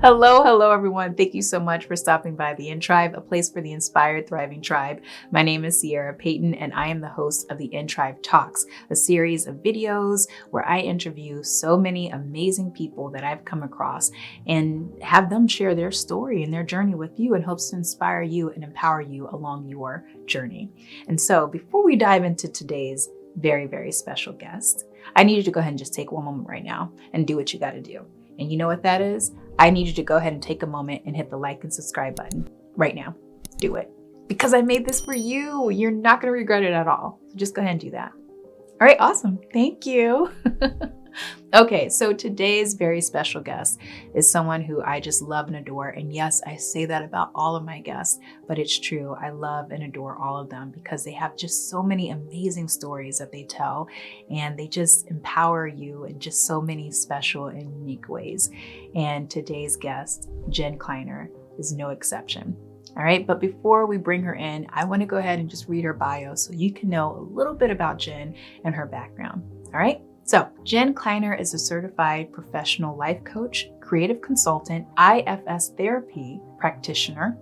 Hello, everyone. Thank you so much for stopping by the In Trive, a place for the inspired, thriving tribe. My name is Ciera Payton, and I am the host of the In Trive Talks, a series of videos where I interview so many amazing people that I've come across and have them share their story and their journey with you in hopes to inspire you and empower you along your journey. And so before we dive into today's very, very special guest, I need you to go ahead and just take one moment right now and do what you got to do. And you know what that is? I need you to go ahead and take a moment and hit the like and subscribe button right now. Do it. Because I made this for you. You're not going to regret it at all. So just go ahead and do that. All right, awesome. Thank you. Okay, so today's very special guest is someone who I just love and adore. And yes, I say that about all of my guests, but it's true. I love and adore all of them because they have just so many amazing stories that they tell, and they just empower you in just so many special and unique ways. And today's guest, Jen Kleiner, is no exception. All right, but before we bring her in, I want to go ahead and just read her bio so you can know a little bit about Jen and her background. All right. So Jen Kleiner is a certified professional life coach, creative consultant, IFS therapy practitioner,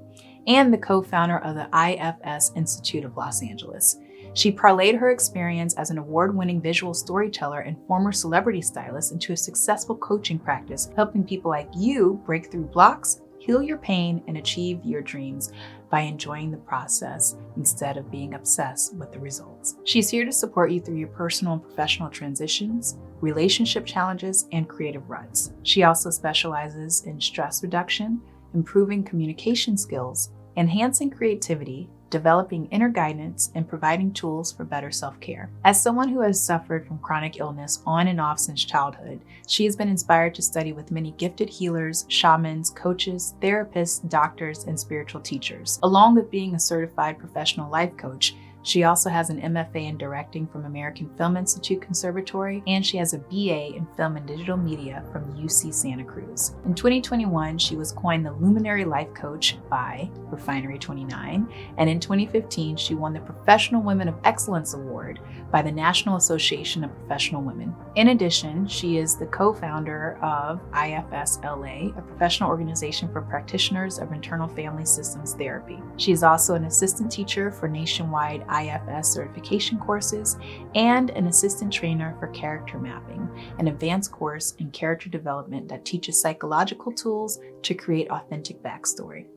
and the co-founder of the IFS Institute of Los Angeles. She parlayed her experience as an award-winning visual storyteller and former celebrity stylist into a successful coaching practice, helping people like you break through blocks, heal your pain, and achieve your dreams by enjoying the process instead of being obsessed with the results. She's here to support you through your personal and professional transitions, relationship challenges, and creative ruts. She also specializes in stress reduction, improving communication skills, enhancing creativity, developing inner guidance, and providing tools for better self-care. As someone who has suffered from chronic illness on and off since childhood, she has been inspired to study with many gifted healers, shamans, coaches, therapists, doctors, and spiritual teachers. Along with being a certified professional life coach, she also has an MFA in directing from American Film Institute Conservatory, and she has a BA in film and digital media from UC Santa Cruz. In 2021, she was coined the Luminary Life Coach by Refinery 29, and in 2015, she won the Professional Women of Excellence Award by the National Association of Professional Women. In addition, she is the co-founder of IFS LA, a professional organization for practitioners of internal family systems therapy. She is also an assistant teacher for nationwide IFS certification courses and an assistant trainer for character mapping, an advanced course in character development that teaches psychological tools to create authentic backstory.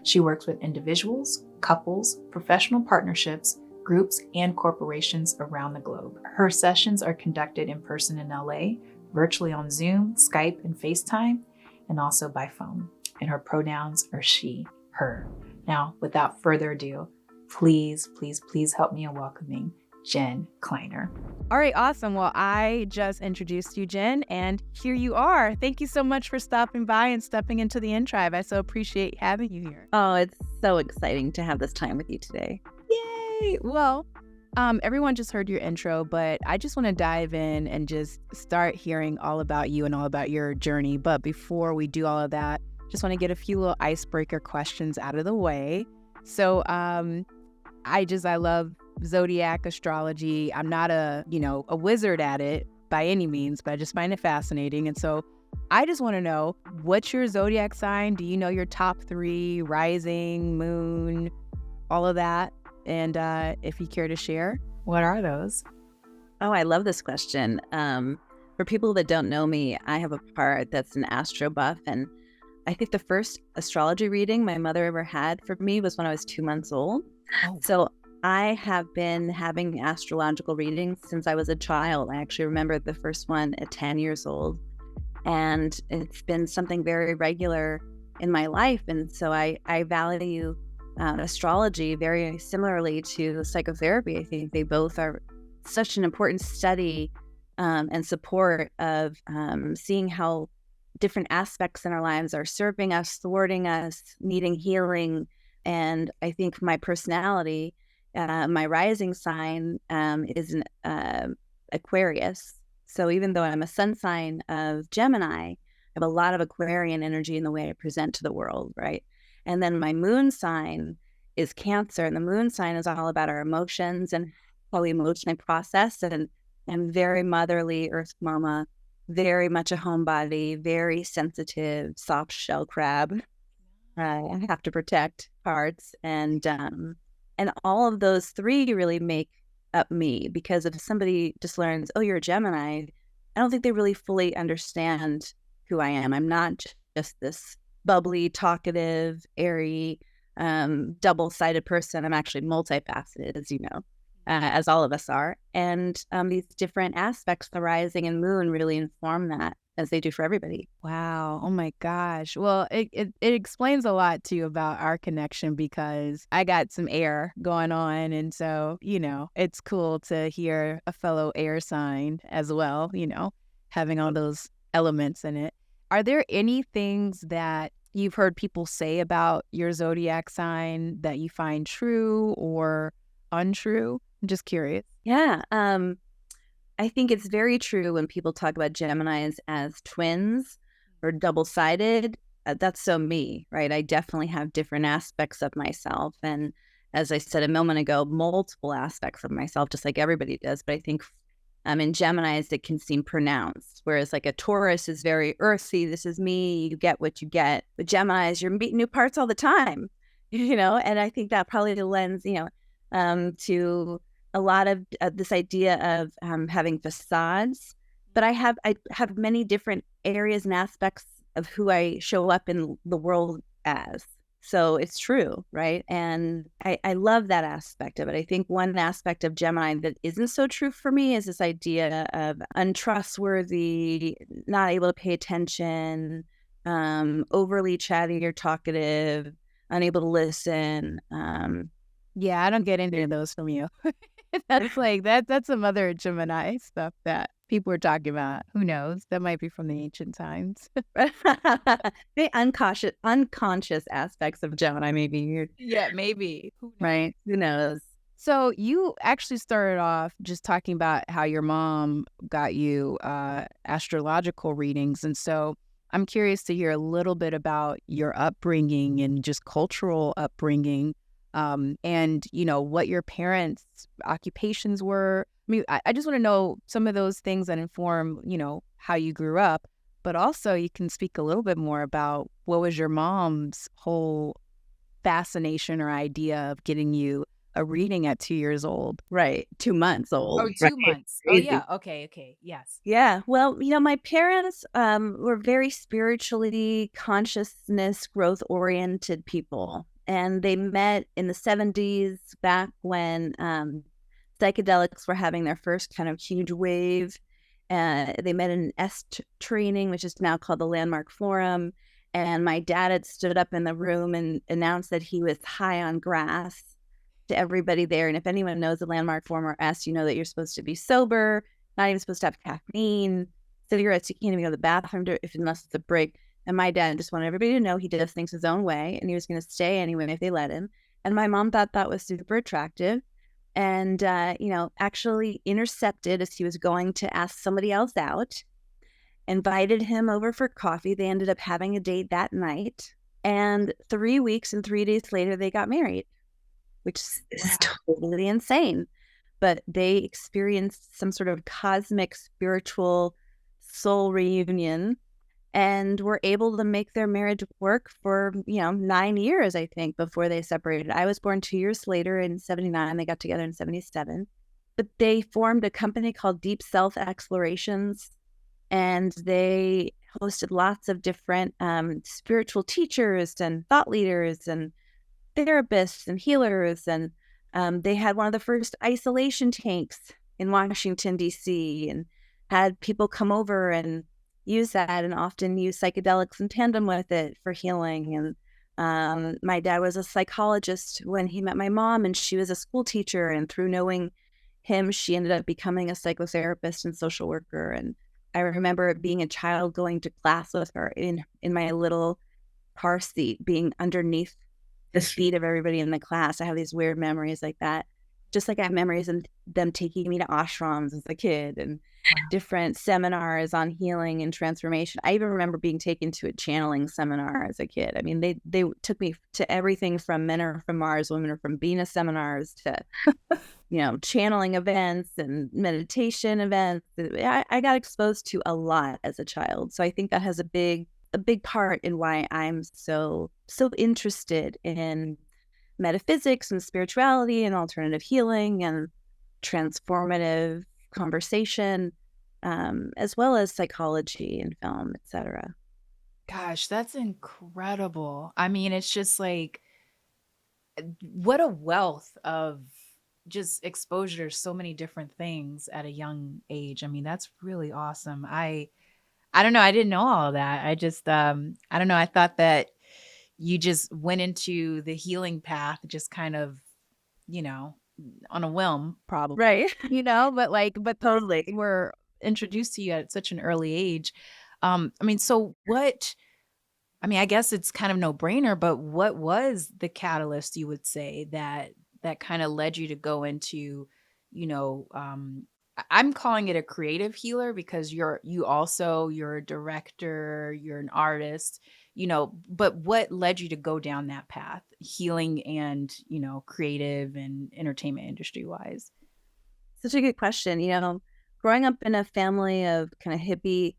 She works with individuals, couples, professional partnerships, groups, and corporations around the globe. Her sessions are conducted in person in LA, virtually on Zoom, Skype, and FaceTime, and also by phone. And her pronouns are she, her. Now, without further ado, please help me in welcoming Jen Kleiner. All right, awesome. Well, I just introduced you, Jen, and here you are. Thank you so much for stopping by and stepping into the In Tribe. I so appreciate having you here. Oh, it's so exciting to have this time with you today. Yay! Well, everyone just heard your intro, but I just want to dive in and just start hearing all about you and all about your journey. But before we do all of that, just want to get a few little icebreaker questions out of the way. So, I love zodiac astrology. I'm not a wizard at it by any means, but I just find it fascinating. And so I just want to know, what's your zodiac sign? Do you know your top 3, rising, moon, all of that? And if you care to share, what are those? Oh, I love this question. For people that don't know me, I have a part that's an astro buff, and I think the first astrology reading my mother ever had for me was when I was 2 months old. Oh. So I have been having astrological readings since I was a child. I actually remember the first one at 10 years old. And it's been something very regular in my life. And so I value astrology very similarly to psychotherapy. I think they both are such an important study and support of seeing how different aspects in our lives are serving us, thwarting us, needing healing. And I think my personality, my rising sign is an Aquarius. So even though I'm a sun sign of Gemini, I have a lot of Aquarian energy in the way I present to the world, right? And then my moon sign is Cancer, and the moon sign is all about our emotions and how we emotionally process, and I'm very motherly, earth mama, very much a homebody, very sensitive, soft shell crab. I have to protect parts, and all of those three really make up me, because if somebody just learns, oh, you're a Gemini, I don't think they really fully understand who I am. I'm not just this bubbly, talkative, airy, double-sided person. I'm actually multifaceted, as you know, as all of us are. And these different aspects, the rising and moon, really inform that, as they do for everybody. Wow. Oh my gosh. Well, it explains a lot too about our connection, because I got some air going on. And so, it's cool to hear a fellow air sign as well, having all those elements in it. Are there any things that you've heard people say about your zodiac sign that you find true or untrue? I'm just curious. Yeah. I think it's very true when people talk about Geminis as twins or double-sided. That's so me, right? I definitely have different aspects of myself. And as I said a moment ago, multiple aspects of myself, just like everybody does. But I think in Geminis, it can seem pronounced. Whereas like a Taurus is very earthy. This is me. You get what you get. With Geminis, you're meeting new parts all the time, and I think that probably lends, to a lot of this idea of having facades, but I have many different areas and aspects of who I show up in the world as. So it's true, right? And I love that aspect of it. I think one aspect of Gemini that isn't so true for me is this idea of untrustworthy, not able to pay attention, overly chatty or talkative, unable to listen. Yeah, I don't get any of those from you. That's some other Gemini stuff that people are talking about. Who knows? That might be from the ancient times. The unconscious aspects of Gemini may be weird. Yeah, maybe. Right? Who knows? So you actually started off just talking about how your mom got you astrological readings. And so I'm curious to hear a little bit about your upbringing and just cultural upbringing. And what your parents' occupations were. I mean, I just want to know some of those things that inform, how you grew up, but also you can speak a little bit more about what was your mom's whole fascination or idea of getting you a reading at 2 years old. Right. 2 months old. Oh, Right. 2 months. Oh, Crazy. yeah. Okay. Yes. Yeah. Well, my parents were very spiritually consciousness growth oriented people. And they met in the 70s, back when psychedelics were having their first kind of huge wave. They met in an training, which is now called the Landmark Forum. And my dad had stood up in the room and announced that he was high on grass to everybody there. And if anyone knows the Landmark Forum or S, you know that you're supposed to be sober, not even supposed to have caffeine, cigarettes. You can't even go to the bathroom unless it's a break. And my dad just wanted everybody to know he does things his own way, and he was going to stay anyway if they let him. And my mom thought that was super attractive, and actually intercepted as he was going to ask somebody else out, invited him over for coffee. They ended up having a date that night, and 3 weeks and 3 days later they got married, which is totally insane. But they experienced some sort of cosmic spiritual soul reunion, and were able to make their marriage work for 9 years, I think, before they separated. I was born 2 years later in 79. They got together in 77. But they formed a company called Deep Self Explorations, and they hosted lots of different spiritual teachers and thought leaders and therapists and healers. And they had one of the first isolation tanks in Washington, D.C., and had people come over and use that, and often use psychedelics in tandem with it for healing. And my dad was a psychologist when he met my mom, and she was a school teacher. And through knowing him, she ended up becoming a psychotherapist and social worker. And I remember being a child going to class with her in my little car seat, being underneath the feet of everybody in the class. I have these weird memories like that. just like I have memories of them taking me to ashrams as a kid and Wow. different seminars on healing and transformation. I even remember being taken to a channeling seminar as a kid. I mean, they took me to everything from Men Are From Mars, Women Are From Venus seminars to, channeling events and meditation events. I got exposed to a lot as a child. So I think that has a big part in why I'm so interested in metaphysics and spirituality and alternative healing and transformative conversation, as well as psychology and film, etc. Gosh, that's incredible. I mean, it's just like, what a wealth of just exposure to so many different things at a young age. I mean, that's really awesome. I don't know, I didn't know all of that. I just I don't know, I thought that you just went into the healing path just kind of, you know, on a whim probably, Right. but Totally. were introduced to you at such an early age. I mean, so what I mean, I guess it's kind of no brainer, but what was the catalyst you would say that kind of led you to go into, you know, I'm calling it a creative healer because you're a director, you're an artist, but what led you to go down that path, healing and, creative and entertainment industry wise? Such a good question. Growing up in a family of kind of hippie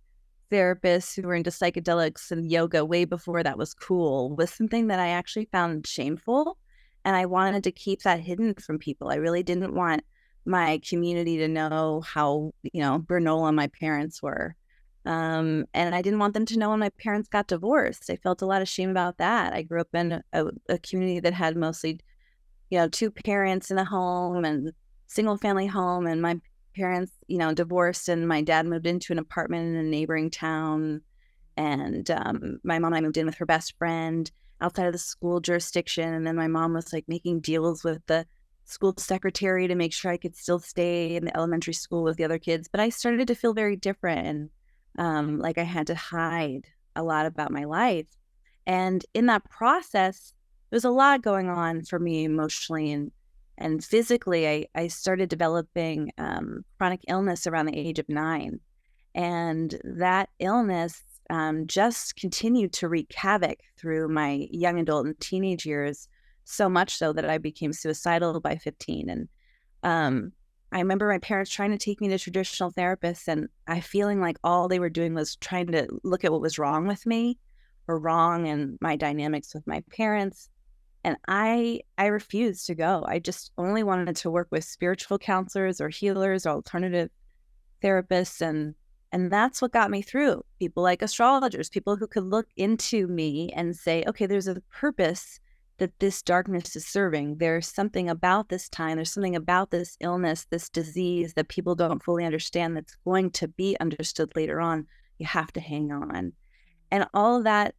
therapists who were into psychedelics and yoga way before that was cool was something that I actually found shameful. And I wanted to keep that hidden from people. I really didn't want my community to know how, granola my parents were. And I didn't want them to know when my parents got divorced. I felt a lot of shame about that. I grew up in a community that had mostly, two parents in a home and single family home. And my parents, divorced, and my dad moved into an apartment in a neighboring town. And my mom and I moved in with her best friend outside of the school jurisdiction. And then my mom was like making deals with the school secretary to make sure I could still stay in the elementary school with the other kids. But I started to feel very different and like I had to hide a lot about my life. And in that process, there's a lot going on for me emotionally and physically. I started developing chronic illness around the age of 9. And that illness just continued to wreak havoc through my young adult and teenage years, so much so that I became suicidal by 15. And I remember my parents trying to take me to traditional therapists, and I feeling like all they were doing was trying to look at what was wrong with me or wrong in my dynamics with my parents. And I refused to go. I just only wanted to work with spiritual counselors or healers or alternative therapists. And that's what got me through. People like astrologers, people who could look into me and say, okay, there's a purpose that this darkness is serving. There's something about this time. There's something about this illness, this disease that people don't fully understand that's going to be understood later on. You have to hang on. And all of that,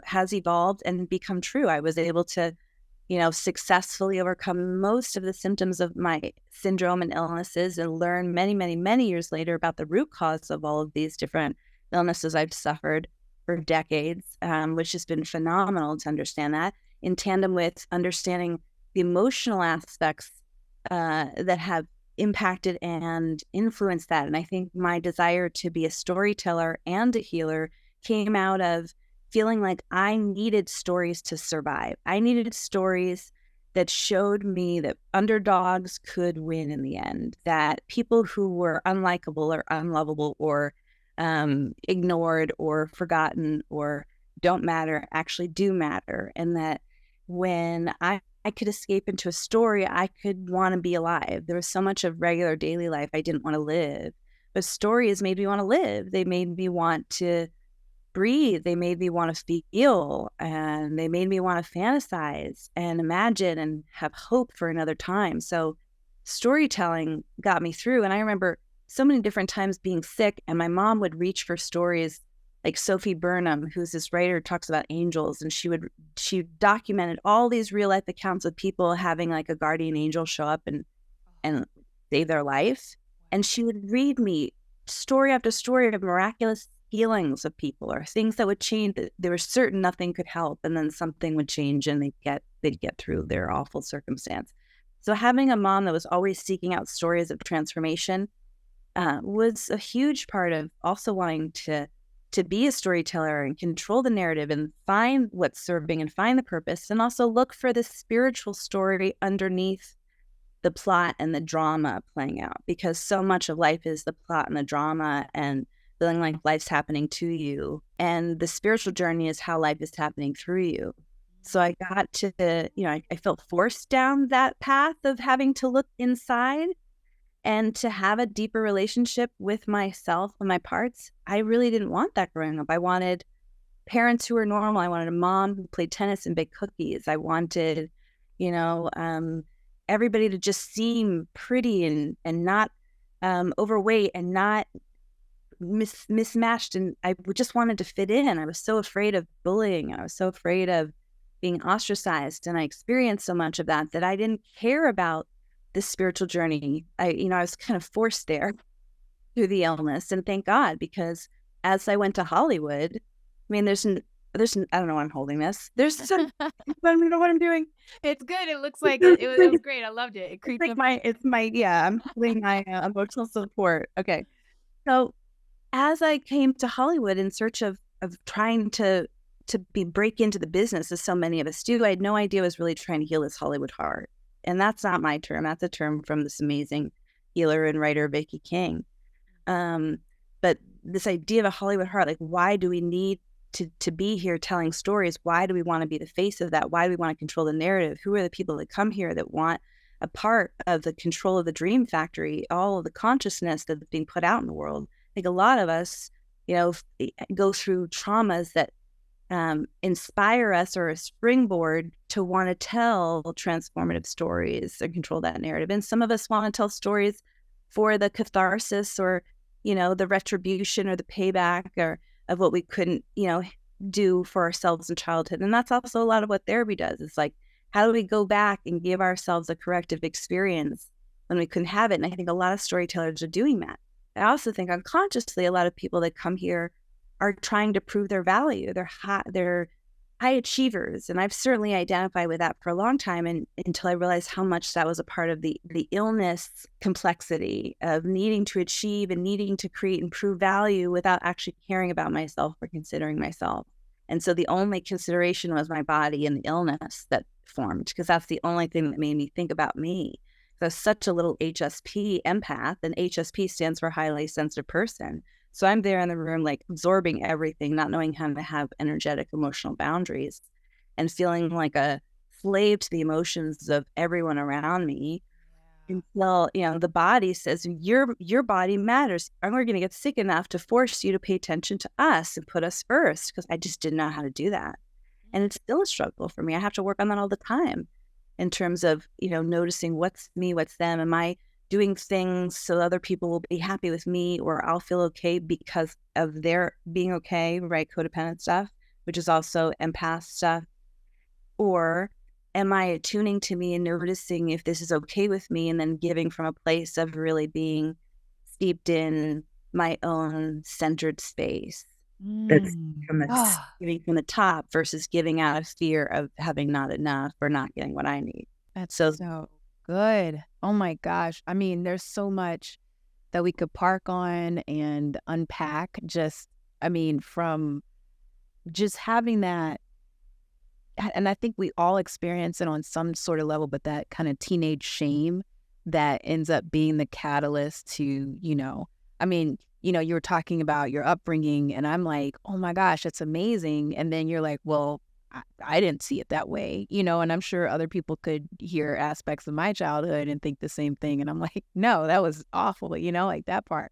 has evolved and become true. I was able to, successfully overcome most of the symptoms of my syndrome and illnesses and learn many, many, many years later about the root cause of all of these different illnesses I've suffered for decades, which has been phenomenal to understand that, in tandem with understanding the emotional aspects that have impacted and influenced that. And I think my desire to be a storyteller and a healer came out of feeling like I needed stories to survive. I needed stories that showed me that underdogs could win in the end, that people who were unlikable or unlovable or ignored or forgotten or don't matter actually do matter. And that when I could escape into a story, I could want to be alive. There was so much of regular daily life I didn't want to live. But stories made me want to live. They made me want to breathe. They made me want to feel, and they made me want to fantasize and imagine and have hope for another time. So storytelling got me through. And I remember so many different times being sick, and my mom would reach for stories like Sophie Burnham, who's this writer who talks about angels, and she documented all these real life accounts of people having like a guardian angel show up and save their life. And she would read me story after story of miraculous healings of people or things that would change. They were certain nothing could help, and then something would change and they'd get through their awful circumstance. So having a mom that was always seeking out stories of transformation was a huge part of also wanting to be a storyteller and control the narrative and find what's serving and find the purpose, and also look for the spiritual story underneath the plot and the drama playing out, because so much of life is the plot and the drama and feeling like life's happening to you. And the spiritual journey is how life is happening through you. So I got to, I felt forced down that path of having to look inside and to have a deeper relationship with myself and my parts. I really didn't want that growing up. I wanted parents who were normal. I wanted a mom who played tennis and baked cookies. I wanted, everybody to just seem pretty and not overweight and not mismatched. And I just wanted to fit in. I was so afraid of bullying. I was so afraid of being ostracized. And I experienced so much of that I didn't care about this spiritual journey. I was kind of forced there through the illness, and thank God, because as I went to Hollywood, I mean, there's I don't know why I'm holding this. There's some, I don't know what I'm doing. It's good. It looks like it was great. I loved it. It creeped like up. I'm holding my emotional support. Okay. So as I came to Hollywood in search of trying to break into the business, as so many of us do, I had no idea I was really trying to heal this Hollywood heart. And that's not my term. That's a term from this amazing healer and writer, Vicky King. But this idea of a Hollywood heart, like, why do we need to be here telling stories? Why do we want to be the face of that? Why do we want to control the narrative? Who are the people that come here that want a part of the control of the dream factory, all of the consciousness that's being put out in the world? Like, a lot of us, go through traumas that inspire us, or a springboard to want to tell transformative stories and control that narrative. And some of us want to tell stories for the catharsis, or, the retribution or the payback, or of what we couldn't, do for ourselves in childhood. And that's also a lot of what therapy does. It's like, how do we go back and give ourselves a corrective experience when we couldn't have it? And I think a lot of storytellers are doing that. I also think unconsciously, a lot of people that come here are trying to prove their value. They're high achievers. And I've certainly identified with that for a long time, and until I realized how much that was a part of the illness complexity of needing to achieve and needing to create and prove value without actually caring about myself or considering myself. And so the only consideration was my body and the illness that formed, because that's the only thing that made me think about me. So I was such a little HSP empath, and HSP stands for highly sensitive person. So I'm there in the room, like, absorbing everything, not knowing how to have energetic, emotional boundaries, and feeling like a slave to the emotions of everyone around me. Until, the body says, your body matters. And we're going to get sick enough to force you to pay attention to us and put us first, because I just didn't know how to do that. And it's still a struggle for me. I have to work on that all the time in terms of, noticing what's me, what's them. Am I doing things so other people will be happy with me, or I'll feel okay because of their being okay, right? Codependent stuff, which is also empath stuff. Or am I attuning to me and noticing if this is okay with me, and then giving from a place of really being steeped in my own centered space? That's giving from the top versus giving out of fear of having not enough or not getting what I need. That's so good. Oh my gosh. I mean, there's so much that we could park on and unpack. From just having that. And I think we all experience it on some sort of level, but that kind of teenage shame that ends up being the catalyst to, you were talking about your upbringing, and I'm like, oh my gosh, that's amazing. And then you're like, well, I didn't see it that way, and I'm sure other people could hear aspects of my childhood and think the same thing. And I'm like, no, that was awful, like that part.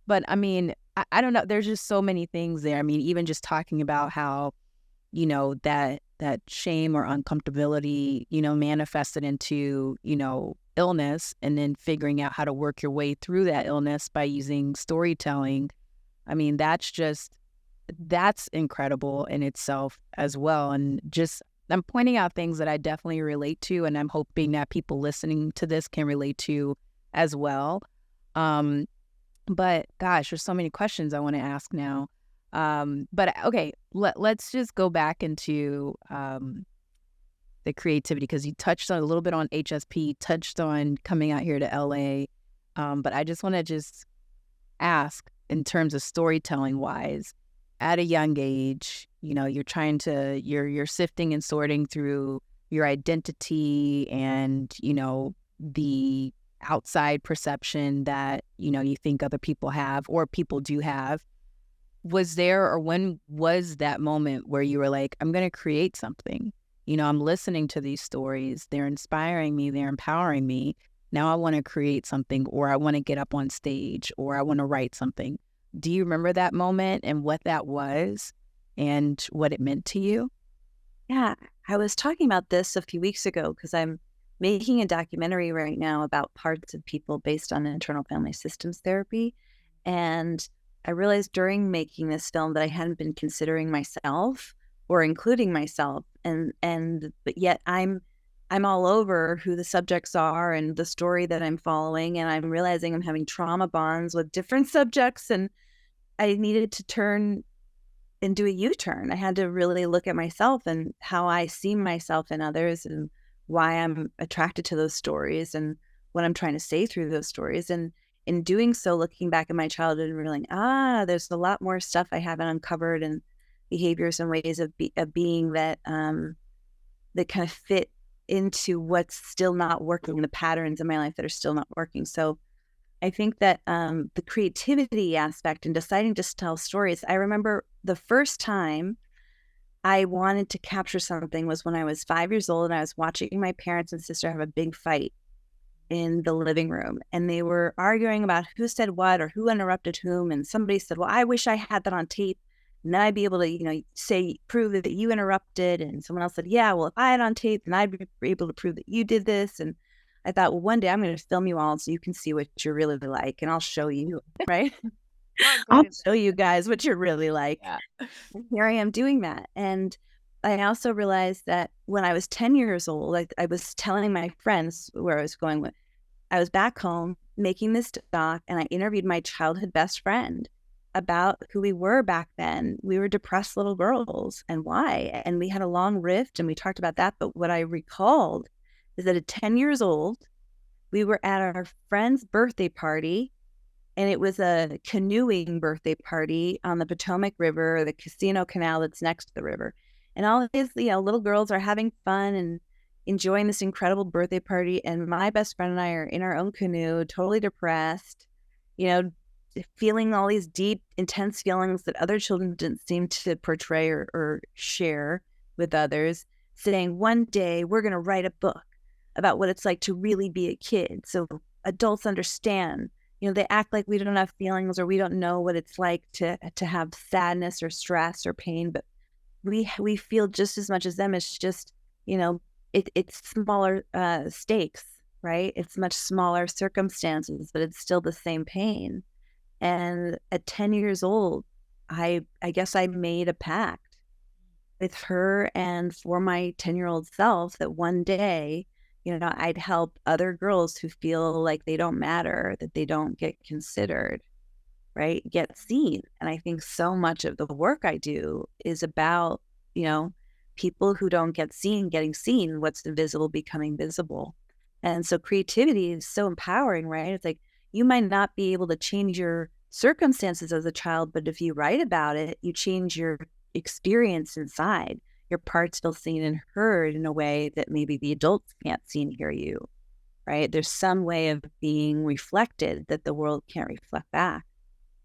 But I mean, I don't know. There's just so many things there. I mean, even just talking about how, that shame or uncomfortability, manifested into, illness, and then figuring out how to work your way through that illness by using storytelling. I mean, that's incredible in itself as well. And just, I'm pointing out things that I definitely relate to, and I'm hoping that people listening to this can relate to as well. But gosh, there's so many questions I want to ask now. But okay, let's just go back into the the creativity, because you touched on a little bit on HSP, touched on coming out here to LA. But I just want to just ask, in terms of storytelling wise, at a young age, you're sifting and sorting through your identity and, the outside perception that, you think other people have or people do have. Was there, or when was that moment where you were like, I'm going to create something? I'm listening to these stories. They're inspiring me. They're empowering me. Now I want to create something, or I want to get up on stage, or I want to write something. Do you remember that moment and what that was and what it meant to you? Yeah, I was talking about this a few weeks ago because I'm making a documentary right now about parts of people based on internal family systems therapy. And I realized during making this film that I hadn't been considering myself or including myself. But yet I'm all over who the subjects are and the story that I'm following. And I'm realizing I'm having trauma bonds with different subjects. And I needed to turn and do a U-turn. I had to really look at myself and how I see myself in others and why I'm attracted to those stories and what I'm trying to say through those stories. And in doing so, looking back at my childhood and realizing, there's a lot more stuff I haven't uncovered and behaviors and ways of being that that kind of fit into what's still not working, the patterns in my life that are still not working. So I think that the creativity aspect and deciding to tell stories, I remember the first time I wanted to capture something was when I was 5 years old and I was watching my parents and sister have a big fight in the living room. And they were arguing about who said what or who interrupted whom. And somebody said, well, I wish I had that on tape. And then I'd be able to, prove that you interrupted. And someone else said, yeah, well, if I had on tape, then I'd be able to prove that you did this. And I thought, well, one day I'm going to film you all so you can see what you're really like. And I'll show you, right? I'll show you guys what you're really like. Yeah. Here I am doing that. And I also realized that when I was 10 years old, I was telling my friends where I was going with. I was back home making this doc, and I interviewed my childhood best friend about who we were back then. We were depressed little girls and why. And we had a long rift and we talked about that. But what I recalled is that at 10 years old, we were at our friend's birthday party, and it was a canoeing birthday party on the Potomac River, the Casino Canal that's next to the river. And all of these, little girls are having fun and enjoying this incredible birthday party. And my best friend and I are in our own canoe, totally depressed, feeling all these deep, intense feelings that other children didn't seem to portray or share with others, saying, one day we're going to write a book about what it's like to really be a kid. So adults understand, they act like we don't have feelings or we don't know what it's like to have sadness or stress or pain, but we feel just as much as them. It's just, it's smaller stakes, right? It's much smaller circumstances, but it's still the same pain. And at 10 years old, I guess I made a pact with her and for my 10-year-old self that one day, I'd help other girls who feel like they don't matter, that they don't get considered, right? Get seen. And I think so much of the work I do is about, people who don't get seen, getting seen, what's invisible becoming visible. And so creativity is so empowering, right? It's like, you might not be able to change your circumstances as a child, but if you write about it, you change your experience inside. Your parts feel seen and heard in a way that maybe the adults can't see and hear you, right? There's some way of being reflected that the world can't reflect back.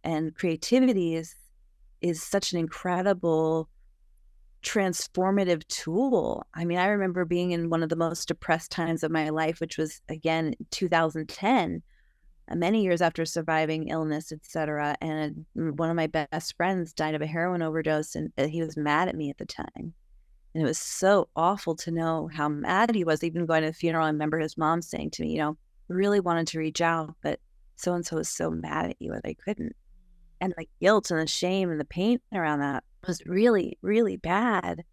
And creativity is such an incredible transformative tool. I mean, I remember being in one of the most depressed times of my life, which was, again, 2010, many years after surviving illness, etc. And one of my best friends died of a heroin overdose, and he was mad at me at the time. And it was so awful to know how mad he was. Even going to the funeral, I remember his mom saying to me, really wanted to reach out, but so-and-so was so mad at you that I couldn't. And the guilt and the shame and the pain around that was really, really bad.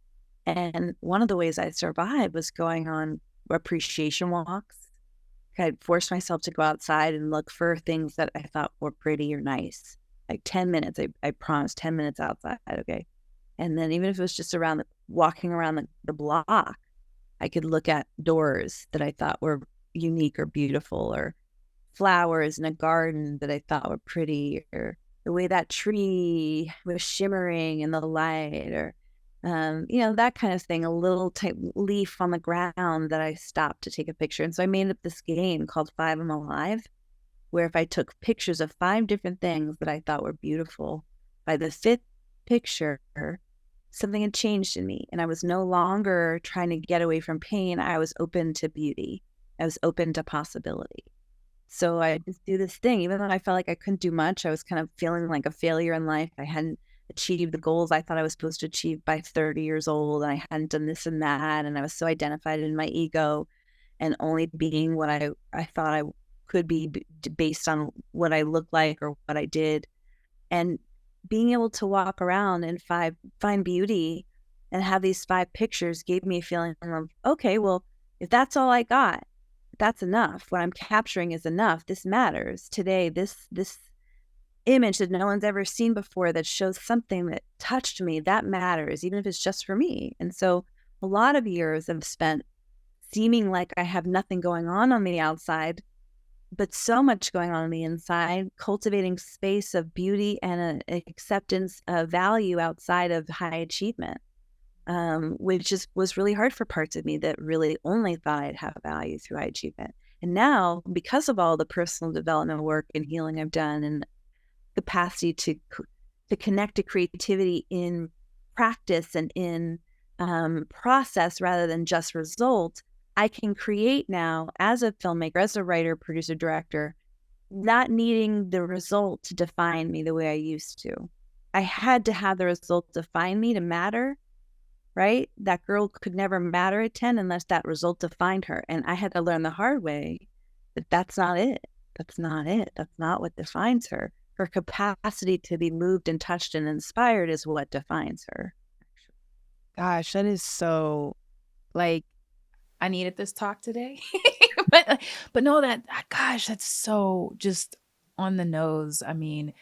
And one of the ways I survived was going on appreciation walks. I'd force myself to go outside and look for things that I thought were pretty or nice. Like 10 minutes, I promised 10 minutes outside, okay? And then even if it was just walking around the block, I could look at doors that I thought were unique or beautiful, or flowers in a garden that I thought were pretty, or the way that tree was shimmering in the light, or that kind of thing. A little type leaf on the ground that I stopped to take a picture. And so I made up this game called Five I'm Alive, where if I took pictures of 5 different things that I thought were beautiful, by the 5th picture, something had changed in me. And I was no longer trying to get away from pain. I was open to beauty. I was open to possibility. So I just do this thing, even though I felt like I couldn't do much. I was kind of feeling like a failure in life. I hadn't achieved the goals I thought I was supposed to achieve by 30 years old. And I hadn't done this and that. And I was so identified in my ego and only being what I thought I could be based on what I looked like or what I did. And being able to walk around and find beauty and have these 5 pictures gave me a feeling of, okay, well, if that's all I got, that's enough. What I'm capturing is enough. This matters. Today, this image that no one's ever seen before that shows something that touched me, that matters, even if it's just for me. And so a lot of years I've spent seeming like I have nothing going on the outside, but so much going on the inside, cultivating space of beauty and an acceptance of value outside of high achievement, which was really hard for parts of me that really only thought I'd have value through high achievement. And now, because of all the personal development work and healing I've done, and capacity to connect to creativity in practice and in process rather than just result, I can create now as a filmmaker, as a writer, producer, director, not needing the result to define me the way I used to. I had to have the result define me to matter, right? That girl could never matter at 10 unless that result defined her. And I had to learn the hard way that that's not it. That's not it. That's not what defines her. Her capacity to be moved and touched and inspired is what defines her. Gosh, that is so, like, I needed this talk today. but no, gosh, that's so just on the nose. I mean,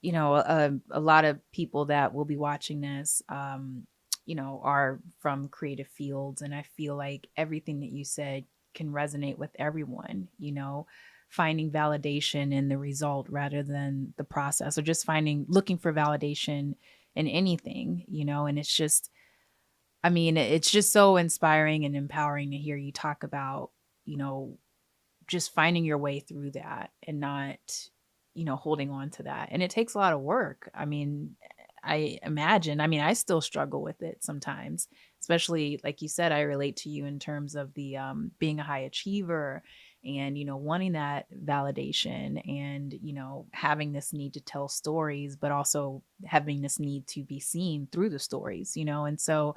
a lot of people that will be watching this, are from creative fields. And I feel like everything that you said can resonate with everyone, finding validation in the result rather than the process, or just looking for validation in anything, and it's just, I mean, it's just so inspiring and empowering to hear you talk about, just finding your way through that and not, holding on to that. And it takes a lot of work. I mean, I imagine, I still struggle with it sometimes, especially like you said, I relate to you in terms of the being a high achiever and, wanting that validation and, having this need to tell stories, but also having this need to be seen through the stories, and so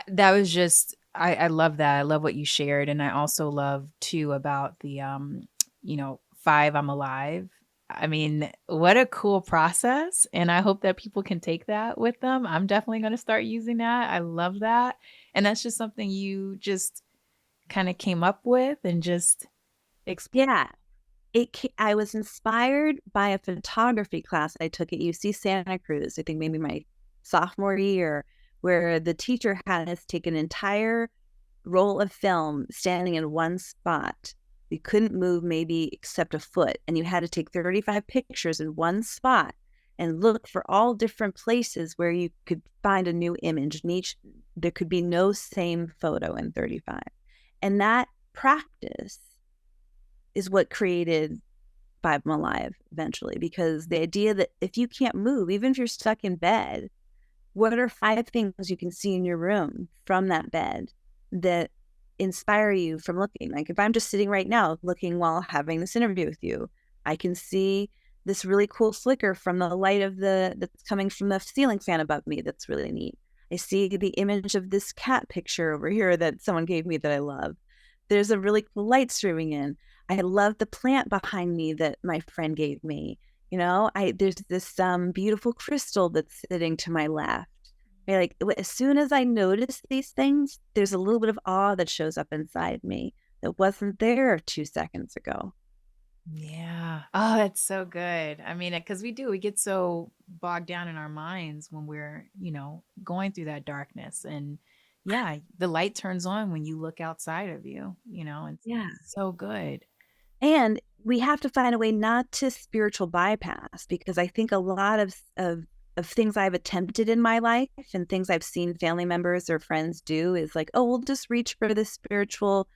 that was just, I love that. I love what you shared. And I also love too about the, 5 I'm alive. I mean, what a cool process. And I hope that people can take that with them. I'm definitely going to start using that. I love that. And that's just something you just kind of came up with and just Yeah. I was inspired by a photography class I took at UC Santa Cruz, I think maybe my sophomore year, where the teacher had us take an entire roll of film standing in one spot. You couldn't move maybe except a foot, and you had to take 35 pictures in one spot and look for all different places where you could find a new image. And there could be no same photo in 35. And that practice is what created Five I'm Alive eventually, because the idea that if you can't move, even if you're stuck in bed, what are 5 things you can see in your room from that bed that inspire you from looking? Like if I'm just sitting right now looking while having this interview with you, I can see this really cool flicker from the light that's coming from the ceiling fan above me. That's really neat. I see the image of this cat picture over here that someone gave me that I love. There's a really cool light streaming in. I love the plant behind me that my friend gave me. There's this beautiful crystal that's sitting to my left. Like as soon as I notice these things, there's a little bit of awe that shows up inside me that wasn't there 2 seconds ago. Yeah. Oh, that's so good. I mean, because we get so bogged down in our minds when we're, going through that darkness. And, yeah, the light turns on when you look outside of you, it's Yeah. so good. And we have to find a way not to spiritual bypass, because I think a lot of things I've attempted in my life and things I've seen family members or friends do is like, oh, we'll just reach for the spiritual,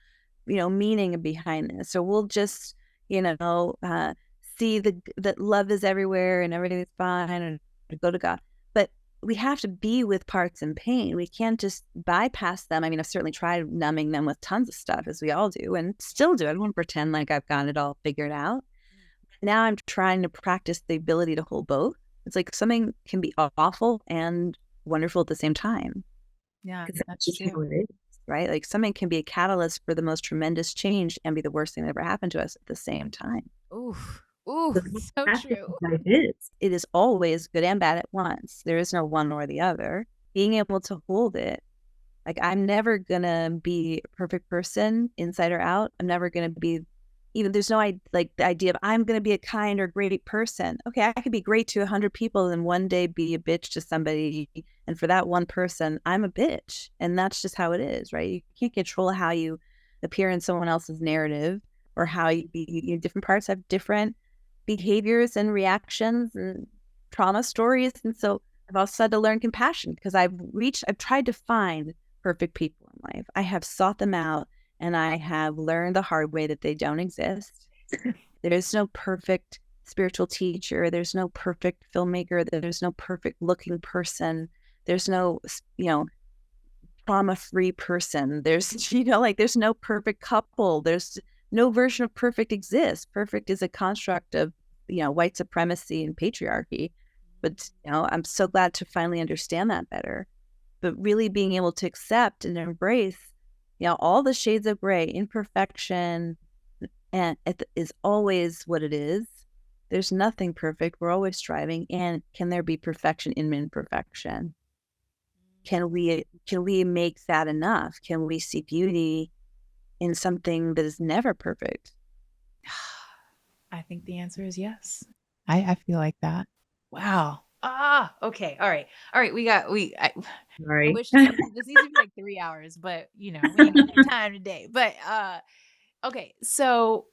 meaning behind this, or we'll just, see that love is everywhere and everything is fine and go to God. But we have to be with parts in pain. We can't just bypass them. I mean, I've certainly tried numbing them with tons of stuff, as we all do, and still do. I don't want to pretend like I've got it all figured out. Now I'm trying to practice the ability to hold both. It's like something can be awful and wonderful at the same time. Yeah, Because that's that's just how true. it is, right? Like something can be a catalyst for the most tremendous change and be the worst thing that ever happened to us at the same time. Oof. Ooh, So so that's just true. what it is. It is always good and bad at once. There is no one or the other. Being able to hold it, like I'm never gonna be a perfect person inside or out. I'm never gonna be even there's no like the idea of I'm gonna be a kind or great person. Okay, I could be great to 100 people and one day be a bitch to somebody. And for that one person, I'm a bitch. And that's just how it is, right? You can't control how you appear in someone else's narrative or how different parts have different behaviors and reactions and trauma stories. And so I've also had to learn compassion because I've tried to find perfect people in life. I have sought them out and I have learned the hard way that they don't exist. There's no perfect spiritual teacher. There's no perfect filmmaker. There's no perfect looking person. There's no, trauma-free person. There's, there's no perfect couple. There's no version of perfect exists. Perfect is a construct of, white supremacy and patriarchy. But, I'm so glad to finally understand that better. But really being able to accept and embrace, all the shades of gray, imperfection, and it is always what it is. There's nothing perfect. We're always striving. And can there be perfection in imperfection? Can we make that enough? Can we see beauty in something that is never perfect? I think the answer is yes. I feel like that. Wow. Okay. All right. All right. I Sorry. wish this needs to be like 3 hours, but we ain't got that time today. But okay. So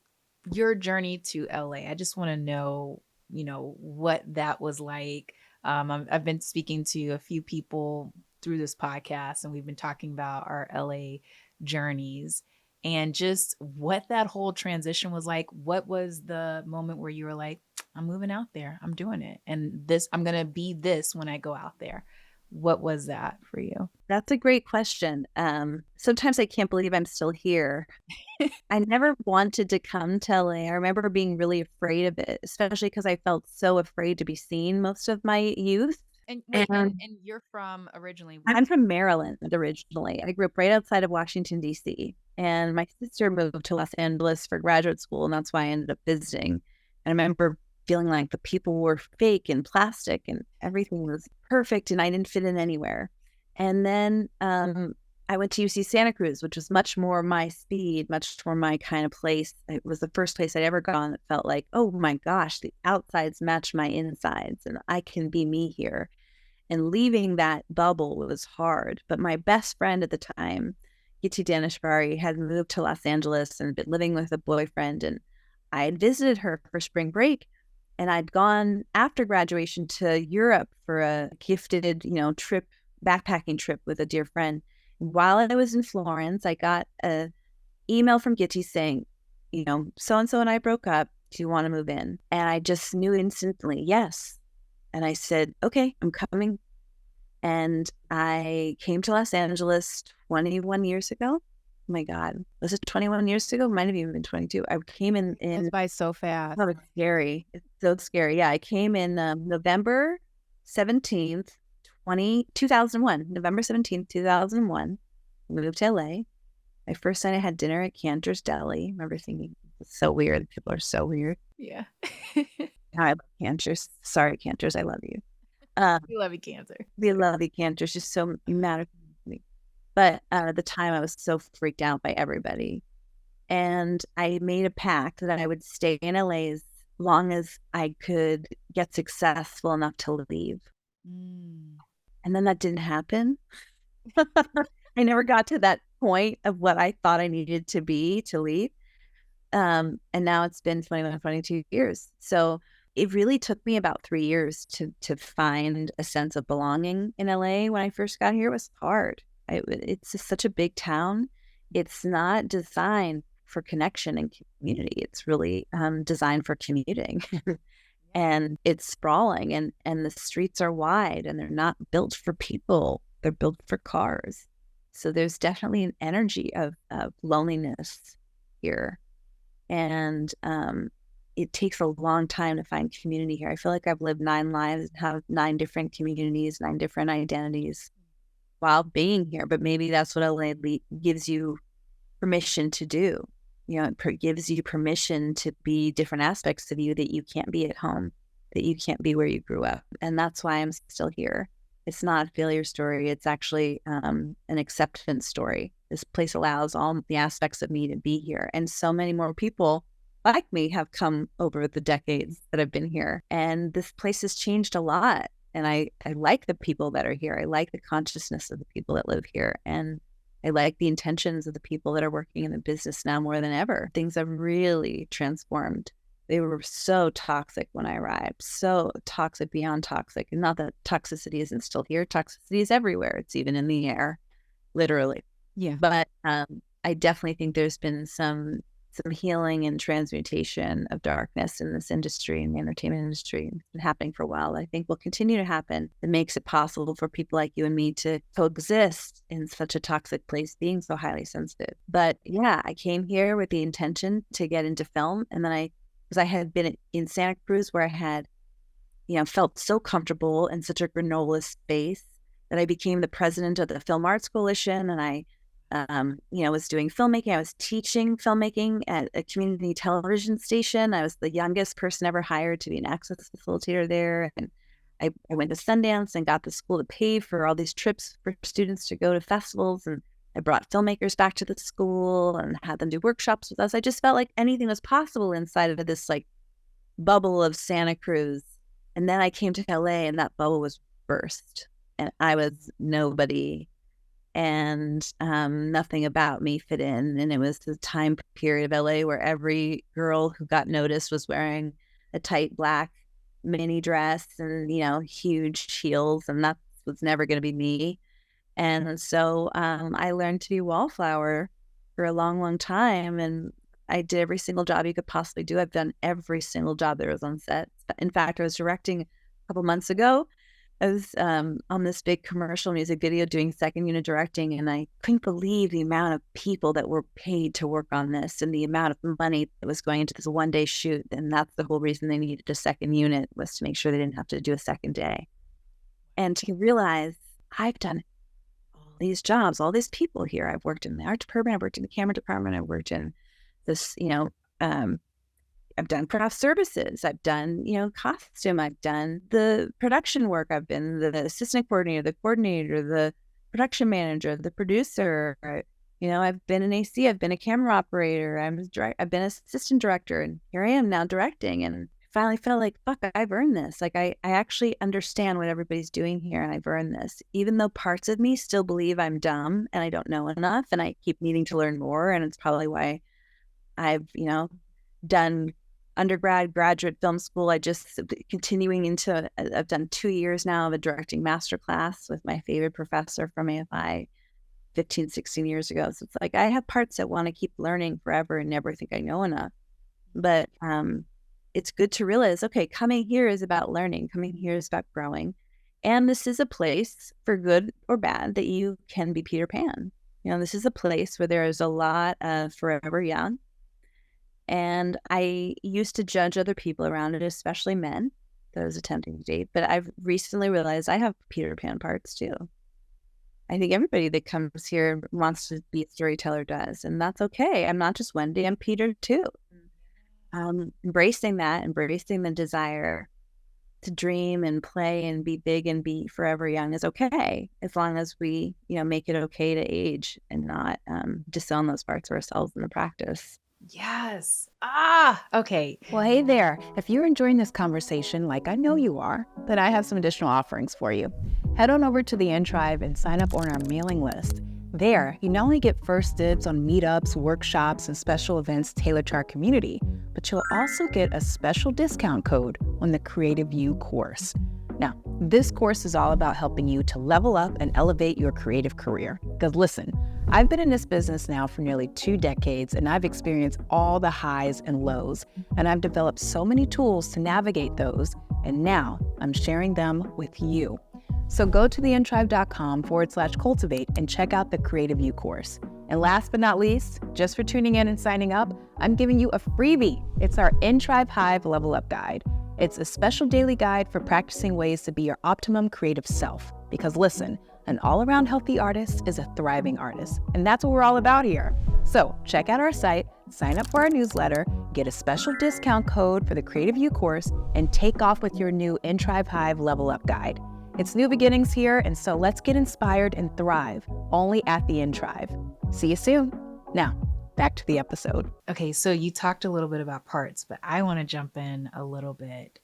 your journey to LA, I just want to know, what that was like. I've been speaking to a few people through this podcast, and we've been talking about our LA journeys and just what that whole transition was like. What was the moment where you were like, I'm moving out there, I'm doing it, and I'm going to be this when I go out there? What was that for you? That's a great question. Sometimes I can't believe I'm still here. I never wanted to come to LA. I remember being really afraid of it, especially because I felt so afraid to be seen most of my youth. And wait, and you're from originally? I'm from Maryland originally. I grew up right outside of Washington, D.C. And my sister moved to Los Angeles for graduate school, and that's why I ended up visiting. And I remember feeling like the people were fake and plastic and everything was perfect and I didn't fit in anywhere. And then I went to UC Santa Cruz, which was much more my speed, much more my kind of place. It was the first place I'd ever gone that felt like, oh my gosh, the outsides match my insides and I can be me here. And leaving that bubble was hard. But my best friend at the time, Giti Danishvari, had moved to Los Angeles and been living with a boyfriend. And I had visited her for spring break. And I'd gone after graduation to Europe for a gifted, trip, backpacking trip with a dear friend. While I was in Florence, I got an email from Giti saying, so-and-so and I broke up. Do you want to move in? And I just knew instantly, yes. And I said, okay, I'm coming. And I came to Los Angeles 21 years ago. Oh my God. Was it 21 years ago? Might have even been 22. I came in. It's by so fast. Oh, it's scary. It's so scary. Yeah. I came in November 17th, 2001. November 17th, 2001. Moved to LA. My first night I had dinner at Cantor's Deli. I remember thinking, it's so weird. People are so weird. Yeah. I love Cantor's. Sorry, Cantor's. I love you. We love you, Cantor. We love you, Cantor's. Just so matter to me. But at the time, I was so freaked out by everybody. And I made a pact that I would stay in LA as long as I could get successful enough to leave. And then that didn't happen. I never got to that point of what I thought I needed to be to leave. And now it's been 21, 22 years. So it really took me about 3 years to find a sense of belonging in LA. When I first got here, it was hard. It's just such a big town. It's not designed for connection and community. It's really designed for commuting. And it's sprawling, and the streets are wide, and they're not built for people. They're built for cars. So there's definitely an energy of loneliness here. And it takes a long time to find community here. I feel like I've lived 9 lives, have 9 different communities, 9 different identities while being here. But maybe that's what LA gives you permission to do. It gives you permission to be different aspects of you that you can't be at home, that you can't be where you grew up. And that's why I'm still here. It's not a failure story. It's actually an acceptance story. This place allows all the aspects of me to be here. And so many more people like me have come over the decades that I've been here. And this place has changed a lot. And I like the people that are here. I like the consciousness of the people that live here. And I like the intentions of the people that are working in the business now more than ever. Things have really transformed. They were so toxic when I arrived, so toxic beyond toxic. And not that toxicity isn't still here. Toxicity is everywhere. It's even in the air, literally. Yeah. But I definitely think there's been some healing and transmutation of darkness in this industry, in the entertainment industry. It's been happening for a while. I think will continue to happen. It makes it possible for people like you and me to coexist in such a toxic place, being so highly sensitive. But yeah, I came here with the intention to get into film. And then because I had been in Santa Cruz where I had, felt so comfortable in such a granola space that I became the president of the Film Arts Coalition. And I was doing filmmaking. I was teaching filmmaking at a community television station. I was the youngest person ever hired to be an access facilitator there. And I went to Sundance and got the school to pay for all these trips for students to go to festivals. And I brought filmmakers back to the school and had them do workshops with us. I just felt like anything was possible inside of this bubble of Santa Cruz. And then I came to LA and that bubble was burst. And I was nobody. And nothing about me fit in. And it was the time period of LA where every girl who got noticed was wearing a tight black mini dress and, huge heels. And that was never going to be me. And so I learned to be wallflower for a long, long time. And I did every single job you could possibly do. I've done every single job there was on set. In fact, I was directing a couple months ago. I was on this big commercial music video doing second unit directing, and I couldn't believe the amount of people that were paid to work on this and the amount of money that was going into this one-day shoot. And that's the whole reason they needed a second unit, was to make sure they didn't have to do a second day. And to realize I've done all these jobs, all these people here. I've worked in the art department, I've worked in the camera department, I've worked in this, I've done craft services. I've done, costume. I've done the production work. I've been the assistant coordinator, the coordinator, the production manager, the producer. I've been an AC. I've been a camera operator. I've been assistant director, and here I am now directing. And I finally felt like, fuck, I've earned this. I actually understand what everybody's doing here, and I've earned this. Even though parts of me still believe I'm dumb and I don't know enough, and I keep needing to learn more. And it's probably why I've, done undergrad, graduate film school. I've done 2 years now of a directing masterclass with my favorite professor from AFI 15, 16 years ago. So it's like, I have parts that want to keep learning forever and never think I know enough. But it's good to realize, okay, coming here is about learning. Coming here is about growing. And this is a place, for good or bad, that you can be Peter Pan. This is a place where there is a lot of forever young. And I used to judge other people around it, especially men that I was attempting to date. But I've recently realized I have Peter Pan parts too. I think everybody that comes here wants to be a storyteller does. And that's okay. I'm not just Wendy, I'm Peter too. Embracing the desire to dream and play and be big and be forever young is okay. As long as we, make it okay to age and not disown those parts of ourselves in the practice. Yes. Okay. Well, hey there. If you're enjoying this conversation, like I know you are, then I have some additional offerings for you. Head on over to the In Trive and sign up on our mailing list. There, you not only get first dibs on meetups, workshops, and special events tailored to our community, but you'll also get a special discount code on the Creative You course. Now, this course is all about helping you to level up and elevate your creative career. Because listen, I've been in this business now for nearly 2 decades, and I've experienced all the highs and lows, and I've developed so many tools to navigate those, and now I'm sharing them with you. So go to theintrive.com/cultivate and check out the Creative You course. And last but not least, just for tuning in and signing up, I'm giving you a freebie. It's our In Trive Hive Level Up Guide. It's a special daily guide for practicing ways to be your optimum creative self. Because listen, an all-around healthy artist is a thriving artist, and that's what we're all about here. So check out our site, sign up for our newsletter, get a special discount code for the Creative You course, and take off with your new In Trive Hive Level Up Guide. It's new beginnings here, and so let's get inspired and thrive only at the In Trive. See you soon. Now, back to the episode. Okay, so you talked a little bit about parts, but I want to jump in a little bit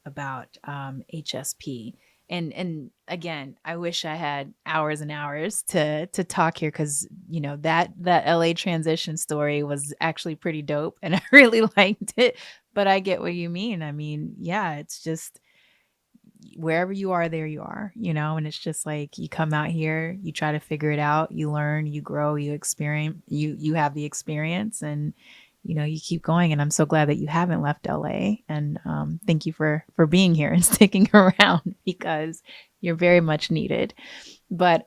about HSP. And again, I wish I had hours and hours to talk here, because that LA transition story was actually pretty dope, and I really liked it. But I get what you mean. I mean, yeah, it's just wherever you are, there you are, and it's just like you come out here, you try to figure it out, you learn, you grow, you experience, you have the experience, and you keep going. And I'm so glad that you haven't left LA, and thank you for being here and sticking around, because you're very much needed. But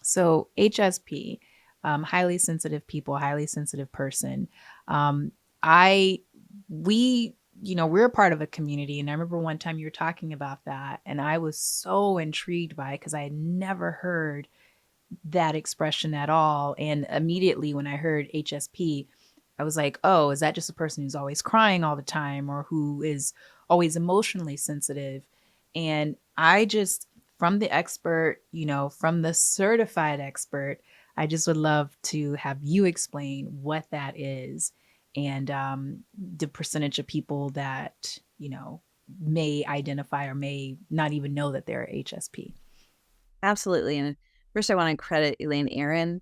so HSP, highly sensitive people, highly sensitive person. We're a part of a community. And I remember one time you were talking about that, and I was so intrigued by it because I had never heard that expression at all. And immediately when I heard HSP, I was like, oh, is that just a person who's always crying all the time, or who is always emotionally sensitive? And I just, from the expert, from the certified expert, I just would love to have you explain what that is, and the percentage of people that, may identify or may not even know that they're HSP. Absolutely. And first, I want to credit Elaine Aaron,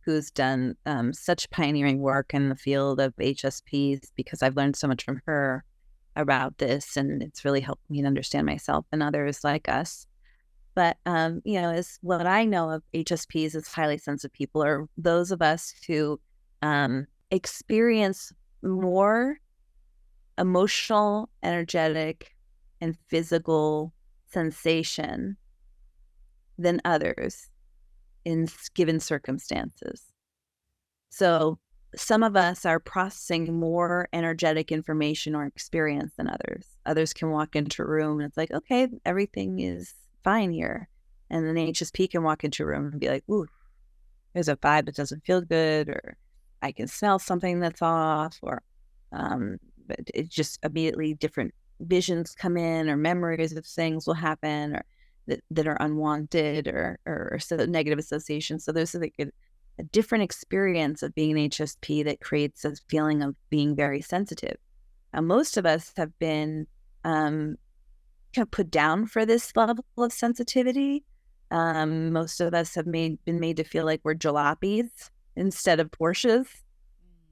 who's done such pioneering work in the field of HSPs, because I've learned so much from her about this, and it's really helped me to understand myself and others like us. But, is what I know of HSPs as highly sensitive people are those of us who experience more emotional, energetic, and physical sensation than others in given circumstances. So some of us are processing more energetic information or experience than others. Others can walk into a room and it's like, okay, everything is fine here. And then the HSP can walk into a room and be like, ooh, there's a vibe that doesn't feel good, or I can smell something that's off, or but it just immediately different visions come in, or memories of things will happen, or that are unwanted, or so negative associations. So there's like a different experience of being an HSP that creates a feeling of being very sensitive. Now, most of us have been kind of put down for this level of sensitivity. Most of us have been made to feel like we're jalopies instead of Porsches.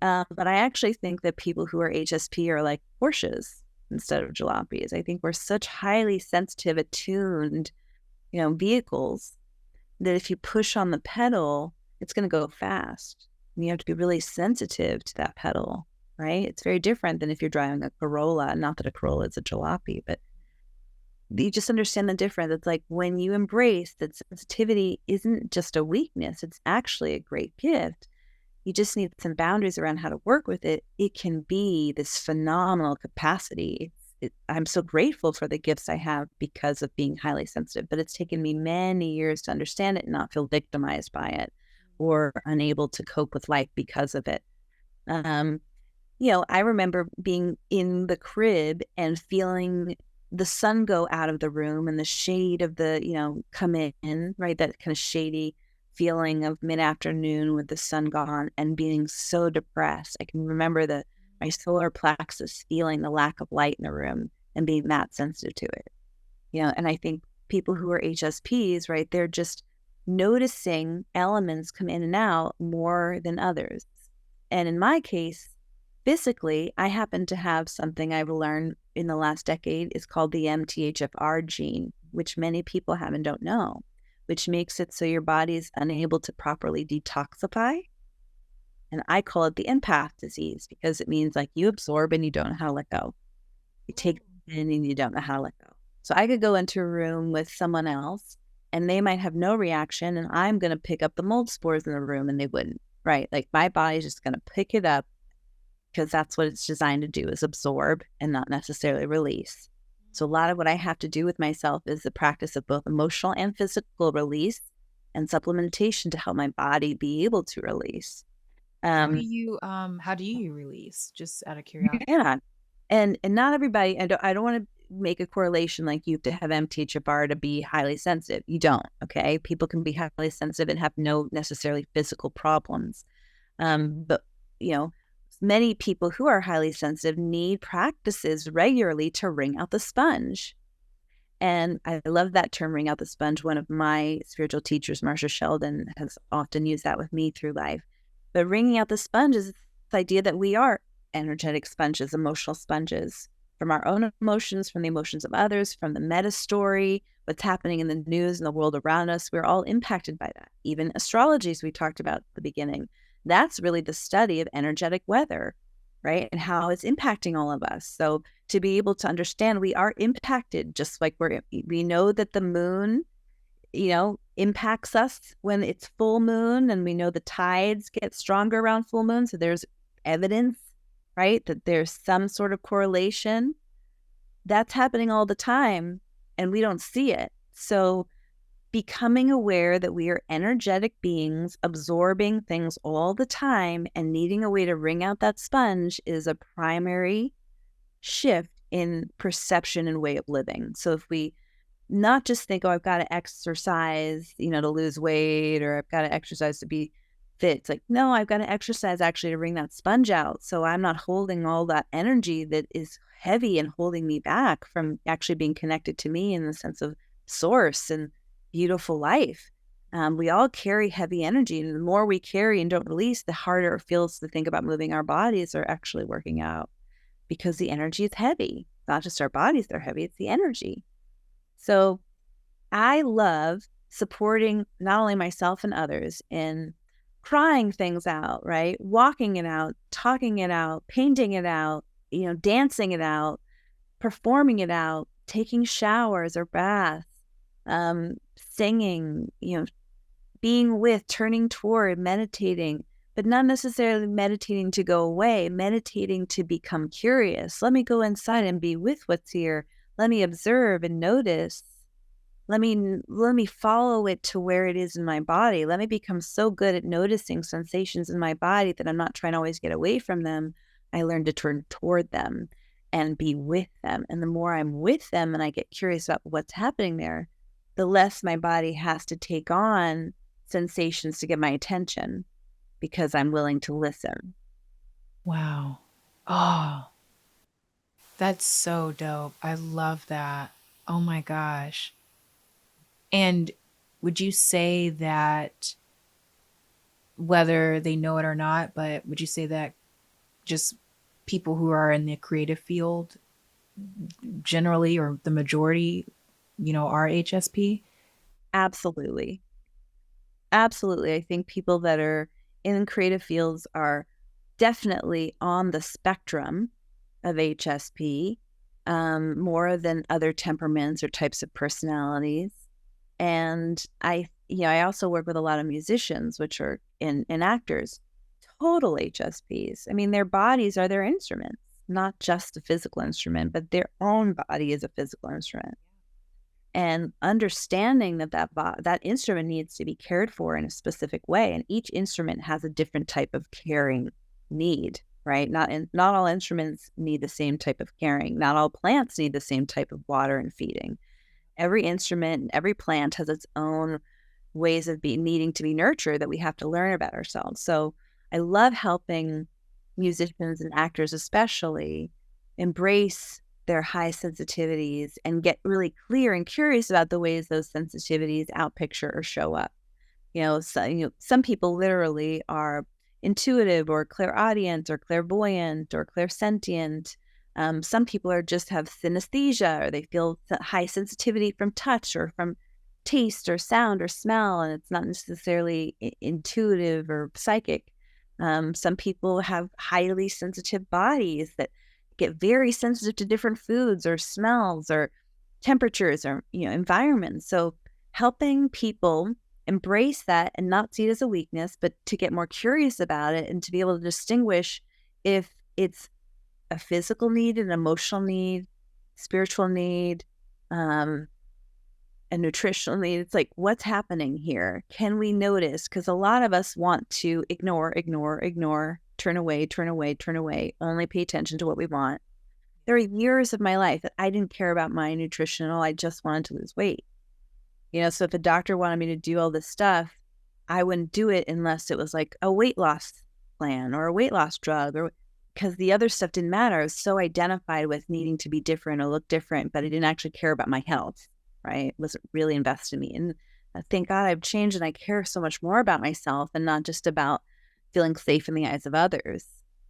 But I actually think that people who are HSP are like Porsches instead of jalopies. I think we're such highly sensitive, attuned, vehicles, that if you push on the pedal, it's going to go fast. And you have to be really sensitive to that pedal, right? It's very different than if you're driving a Corolla. Not that a Corolla is a jalopy, but you just understand the difference. It's like when you embrace that sensitivity isn't just a weakness, it's actually a great gift. You just need some boundaries around how to work with it. It can be this phenomenal capacity. I'm so grateful for the gifts I have because of being highly sensitive, but it's taken me many years to understand it and not feel victimized by it or unable to cope with life because of it. I remember being in the crib and feeling the sun go out of the room and the shade of the, come in, right? That kind of shady feeling of mid-afternoon with the sun gone and being so depressed. I can remember my solar plexus feeling the lack of light in the room and being that sensitive to it. And I think people who are HSPs, right, noticing elements come in and out more than others. And in my case, physically, I happen to have something I've learned in the last decade is called the MTHFR gene, which many people have and don't know, which makes it so your body is unable to properly detoxify. And I call it the empath disease because it means like you absorb and you don't know how to let go. You take in and you don't know how to let go. So I could go into a room with someone else and they might have no reaction and I'm going to pick up the mold spores in the room and they wouldn't, right? Like my body's just going to pick it up because that's what it's designed to do, is absorb and not necessarily release. So a lot of what I have to do with myself is the practice of both emotional and physical release and supplementation to help my body be able to release. How do you release? Just out of curiosity. Yeah. And not everybody, I don't want to make a correlation like you have to have MTHFR to be highly sensitive. You don't, okay? People can be highly sensitive and have no necessarily physical problems. But, many people who are highly sensitive need practices regularly to wring out the sponge. And I love that term, wring out the sponge. One of my spiritual teachers, Marsha Sheldon, has often used that with me through life. But wringing out the sponge is the idea that we are energetic sponges, emotional sponges, from our own emotions, from the emotions of others, from the meta story, what's happening in the news and the world around us. We're all impacted by that. Even astrology, as we talked about at the beginning, that's really the study of energetic weather, right? And how it's impacting all of us. So to be able to understand we are impacted, just like we know that the moon, impacts us when it's full moon, and we know the tides get stronger around full moon. So there's evidence, right, that there's some sort of correlation. That's happening all the time and we don't see it. So becoming aware that we are energetic beings absorbing things all the time and needing a way to wring out that sponge is a primary shift in perception and way of living. So if we not just think, oh, I've got to exercise, to lose weight, or I've got to exercise to be fit. It's like, no, I've got to exercise actually to wring that sponge out. So I'm not holding all that energy that is heavy and holding me back from actually being connected to me in the sense of source and beautiful life. We all carry heavy energy, and the more we carry and don't release, the harder it feels to think about moving our bodies or actually working out, because the energy is heavy. Not just our bodies that are heavy, it's the energy. So I love supporting not only myself and others in crying things out, right? Walking it out, talking it out, painting it out, dancing it out, performing it out, taking showers or baths, singing, being with, turning toward, meditating, but not necessarily meditating to go away, meditating to become curious. Let me go inside and be with what's here. Let me observe and notice. Let me follow it to where it is in my body. Let me become so good at noticing sensations in my body that I'm not trying to always get away from them. I learn to turn toward them and be with them. And the more I'm with them and I get curious about what's happening there, the less my body has to take on sensations to get my attention, because I'm willing to listen. Wow. Oh, that's so dope. I love that. Oh my gosh. And would you say that, whether they know it or not, but would you say that just people who are in the creative field generally, or the majority, are HSP? Absolutely. Absolutely. I think people that are in creative fields are definitely on the spectrum of HSP, more than other temperaments or types of personalities. And I also work with a lot of musicians, which are in actors, total HSPs. I mean, their bodies are their instruments, not just a physical instrument, but their own body is a physical instrument. And understanding that instrument needs to be cared for in a specific way, and each instrument has a different type of caring need, right? Not all instruments need the same type of caring. Not all plants need the same type of water and feeding. Every instrument and every plant has its own ways of needing to be nurtured that we have to learn about ourselves. So I love helping musicians and actors especially embrace their high sensitivities and get really clear and curious about the ways those sensitivities outpicture or show up. Some people literally are intuitive or clairaudient or clairvoyant or clairsentient. Some people just have synesthesia, or they feel high sensitivity from touch or from taste or sound or smell, and it's not necessarily intuitive or psychic. Some people have highly sensitive bodies that get very sensitive to different foods or smells or temperatures or environments. So helping people embrace that and not see it as a weakness, but to get more curious about it and to be able to distinguish if it's a physical need, an emotional need, spiritual need, a nutritional need. It's like, what's happening here? Can we notice? Because a lot of us want to ignore, turn away, only pay attention to what we want. There are years of my life that I didn't care about my nutrition at all. I just wanted to lose weight. So if a doctor wanted me to do all this stuff, I wouldn't do it unless it was like a weight loss plan or a weight loss drug, or because the other stuff didn't matter. I was so identified with needing to be different or look different, but I didn't actually care about my health, right? It wasn't really invested in me. And thank God I've changed, and I care so much more about myself, and not just about feeling safe in the eyes of others,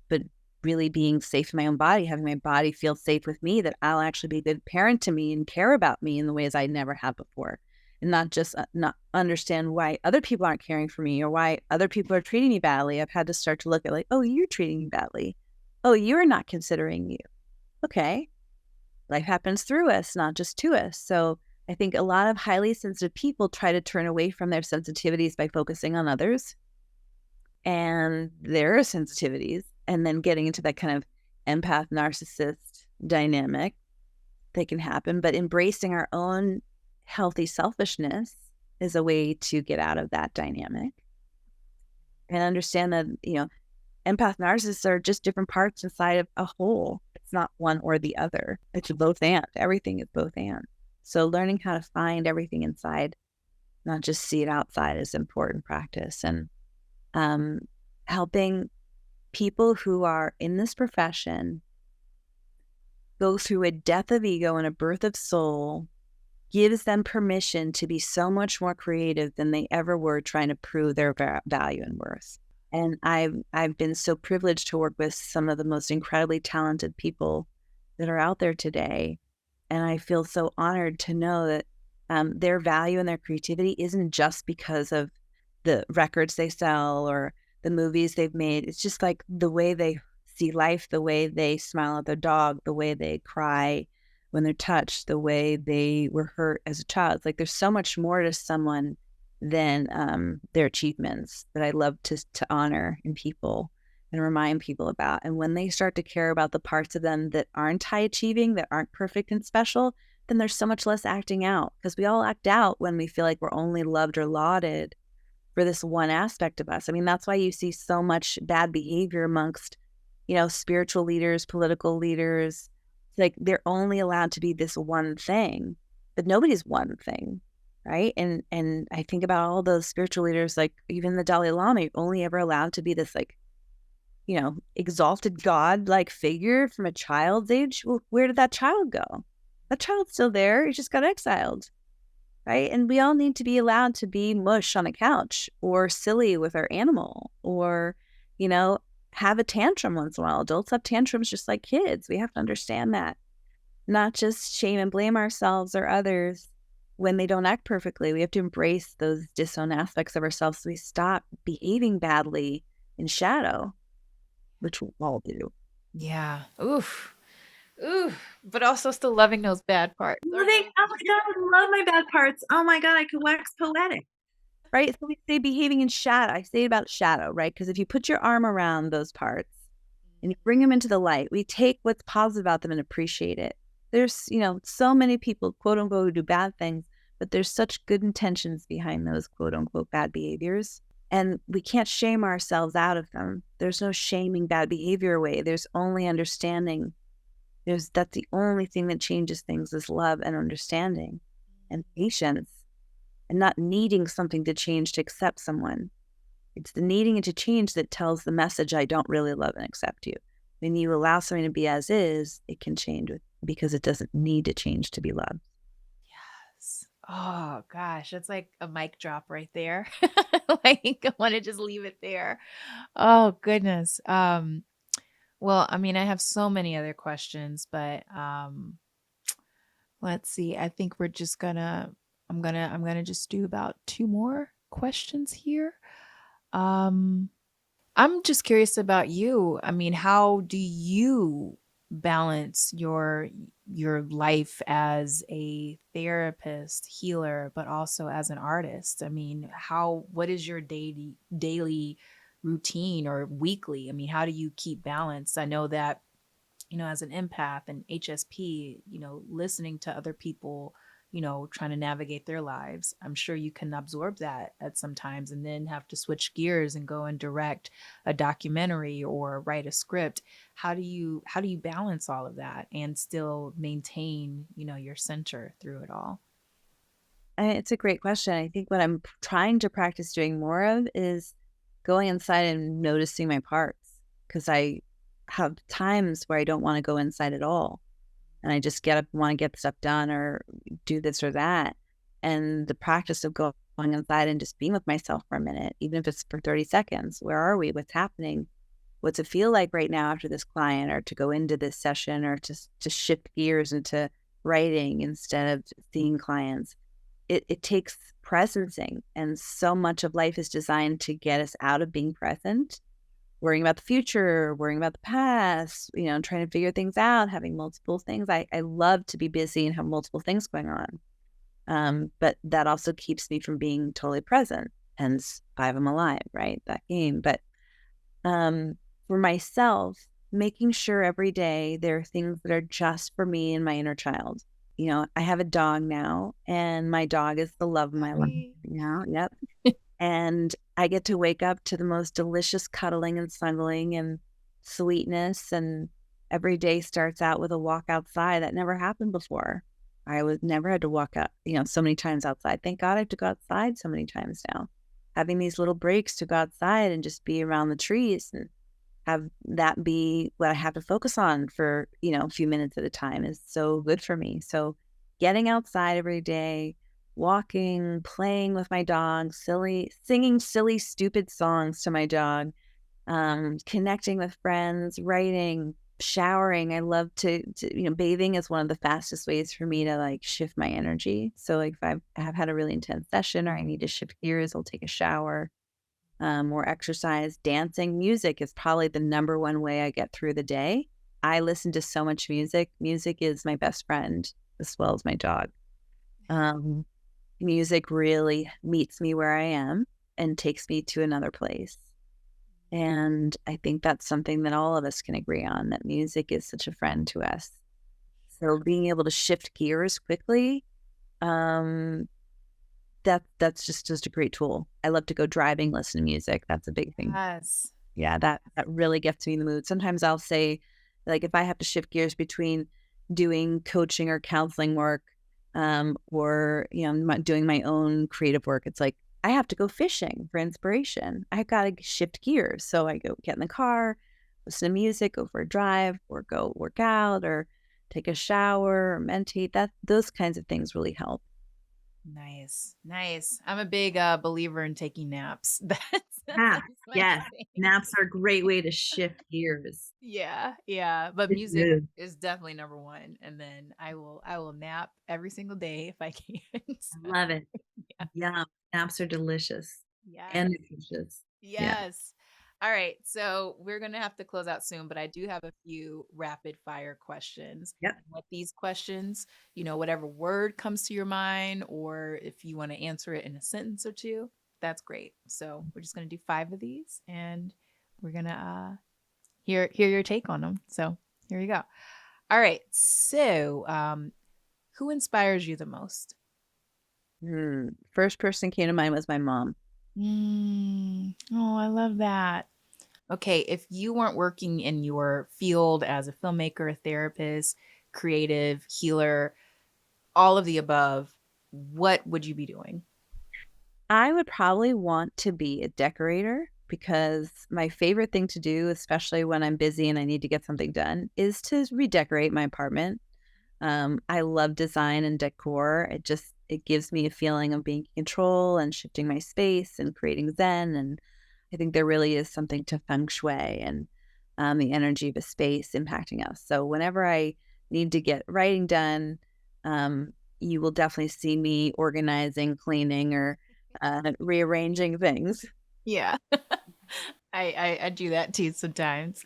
but really being safe in my own body, having my body feel safe with me, that I'll actually be a good parent to me and care about me in the ways I never have before. And not just not understand why other people aren't caring for me or why other people are treating me badly. I've had to start to look at like, oh, you're treating me badly. Oh, you're not considering you. Okay. Life happens through us, not just to us. So I think a lot of highly sensitive people try to turn away from their sensitivities by focusing on others and their sensitivities, and then getting into that kind of empath narcissist dynamic that can happen. But embracing our own healthy selfishness is a way to get out of that dynamic, and understand that, empath narcissists are just different parts inside of a whole. It's not one or the other. It's both and. Everything is both and. So learning how to find everything inside, not just see it outside, is important practice. And helping people who are in this profession go through a death of ego and a birth of soul gives them permission to be so much more creative than they ever were trying to prove their value and worth. And I've been so privileged to work with some of the most incredibly talented people that are out there today. And I feel so honored to know that their value and their creativity isn't just because of the records they sell or the movies they've made. It's just like the way they see life, the way they smile at their dog, the way they cry when they're touched, the way they were hurt as a child. It's like there's so much more to someone than their achievements that I love to honor in people and remind people about. And when they start to care about the parts of them that aren't high achieving, that aren't perfect and special, then there's so much less acting out, because we all act out when we feel like we're only loved or lauded for this one aspect of us. I mean, that's why you see so much bad behavior amongst, spiritual leaders, political leaders. Like they're only allowed to be this one thing, but nobody's one thing, right? And I think about all those spiritual leaders, like even the Dalai Lama, you're only ever allowed to be this exalted God-like figure from a child's age. Well, where did that child go? That child's still there. He just got exiled, right? And we all need to be allowed to be mush on a couch, or silly with our animal, or, have a tantrum once in a while. Adults have tantrums just like kids. We have to understand that. Not just shame and blame ourselves or others when they don't act perfectly. We have to embrace those disowned aspects of ourselves so we stop behaving badly in shadow, which we all do. Yeah. Oof. But also still loving those bad parts. Oh my God, I love my bad parts. Oh my God, I can wax poetic. Right? So we say behaving in shadow. I say about shadow, right? Because if you put your arm around those parts and you bring them into the light, we take what's positive about them and appreciate it. There's, so many people, quote unquote, who do bad things, but there's such good intentions behind those quote unquote bad behaviors. And we can't shame ourselves out of them. There's no shaming bad behavior away. There's only understanding. That's the only thing that changes things, is love and understanding and patience, and not needing something to change to accept someone. It's the needing it to change that tells the message, I don't really love and accept you. When you allow something to be as is, it can change because it doesn't need to change to be loved. Yes. Oh gosh, that's like a mic drop right there. Like I want to just leave it there. Oh goodness. Well, I mean, I have so many other questions, but let's see. I think we're just gonna I'm gonna just do about two more questions here. Um I'm just curious about you. I mean, how do you balance your life as a therapist, healer, but also as an artist? I mean, what is your daily routine or weekly? I mean, how do you keep balance? I know that, as an empath and HSP, listening to other people, trying to navigate their lives, I'm sure you can absorb that at some times and then have to switch gears and go and direct a documentary or write a script. How do you balance all of that and still maintain, your center through it all? It's a great question. I think what I'm trying to practice doing more of is going inside and noticing my parts, because I have times where I don't want to go inside at all. And I just get up and want to get stuff done or do this or that. And the practice of going inside and just being with myself for a minute, even if it's for 30 seconds, where are we? What's happening? What's it feel like right now after this client, or to go into this session, or to shift gears into writing instead of seeing clients? It takes presencing, and so much of life is designed to get us out of being present, worrying about the future, worrying about the past, trying to figure things out, having multiple things. I love to be busy and have multiple things going on. But that also keeps me from being totally present. Hence, Five I'm Alive, right? That game. But for myself, making sure every day there are things that are just for me and my inner child. I have a dog now, and my dog is the love of my life Really? now. Yep. And I get to wake up to the most delicious cuddling and snuggling and sweetness. And every day starts out with a walk outside. That never happened before. I was never had to walk up, so many times outside. Thank God I have to go outside so many times now. Having these little breaks to go outside and just be around the trees and have that be what I have to focus on for, a few minutes at a time is so good for me. So getting outside every day, walking, playing with my dog, singing silly, stupid songs to my dog, connecting with friends, writing, showering. I love bathing is one of the fastest ways for me to like shift my energy. So like if I have had a really intense session or I need to shift gears, I'll take a shower, or exercise. Dancing. Music is probably the number one way I get through the day. I listen to so much music. Music is my best friend as well as my dog. Um, Music really meets me where I am and takes me to another place. And I think that's something that all of us can agree on, that music is such a friend to us. So being able to shift gears quickly, um, that's just a great tool. I love to go driving, listen to music. That's a big thing. Yes. Yeah, that really gets me in the mood. Sometimes I'll say, like, if I have to shift gears between doing coaching or counseling work, or doing my own creative work, it's like I have to go fishing for inspiration. I got to shift gears, so I go get in the car, listen to music, go for a drive, or go work out, or take a shower, or meditate. Those kinds of things really help. Nice. Nice. I'm a big believer in taking naps. Yeah, That's my yes. thing. Naps are a great way to shift gears. Yeah, yeah, but Good music move. is definitely number one, and then I will nap every single day if I can. I So, love it. yeah. Yeah, naps are delicious and Yes. nutritious. Yeah. Yes. All right, so we're gonna have to close out soon, but I do have a few rapid fire questions. Yep. And with these questions, whatever word comes to your mind, or if you want to answer it in a sentence or two, that's great. So we're just gonna do five of these, and we're gonna hear your take on them. So here you go. All right. So, who inspires you the most? First person came to mind was my mom. Oh, I love that. Okay, if you weren't working in your field as a filmmaker, a therapist, creative, healer, all of the above, what would you be doing? I would probably want to be a decorator, because my favorite thing to do, especially when I'm busy and I need to get something done, is to redecorate my apartment. I love design and decor. it gives me a feeling of being in control and shifting my space and creating zen. And I think there really is something to feng shui and the energy of a space impacting us. So whenever I need to get writing done, you will definitely see me organizing, cleaning, or rearranging things. Yeah. I do that too sometimes.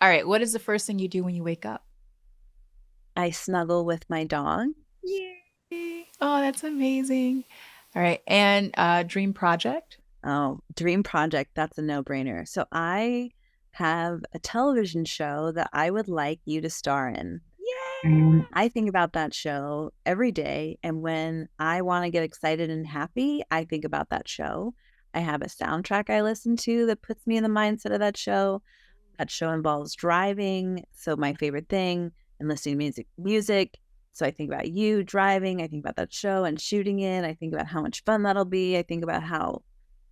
All right. What is the first thing you do when you wake up? I snuggle with my dog. Yay. Oh, that's amazing. All right. And dream project? Oh, dream project. That's a no-brainer. So I have a television show that I would like you to star in. Yay. I think about that show every day. And when I want to get excited and happy, I think about that show. I have a soundtrack I listen to that puts me in the mindset of that show. That show involves driving. So my favorite thing, and listening to music. So I think about you driving. I think about that show and shooting it. I think about how much fun that'll be. I think about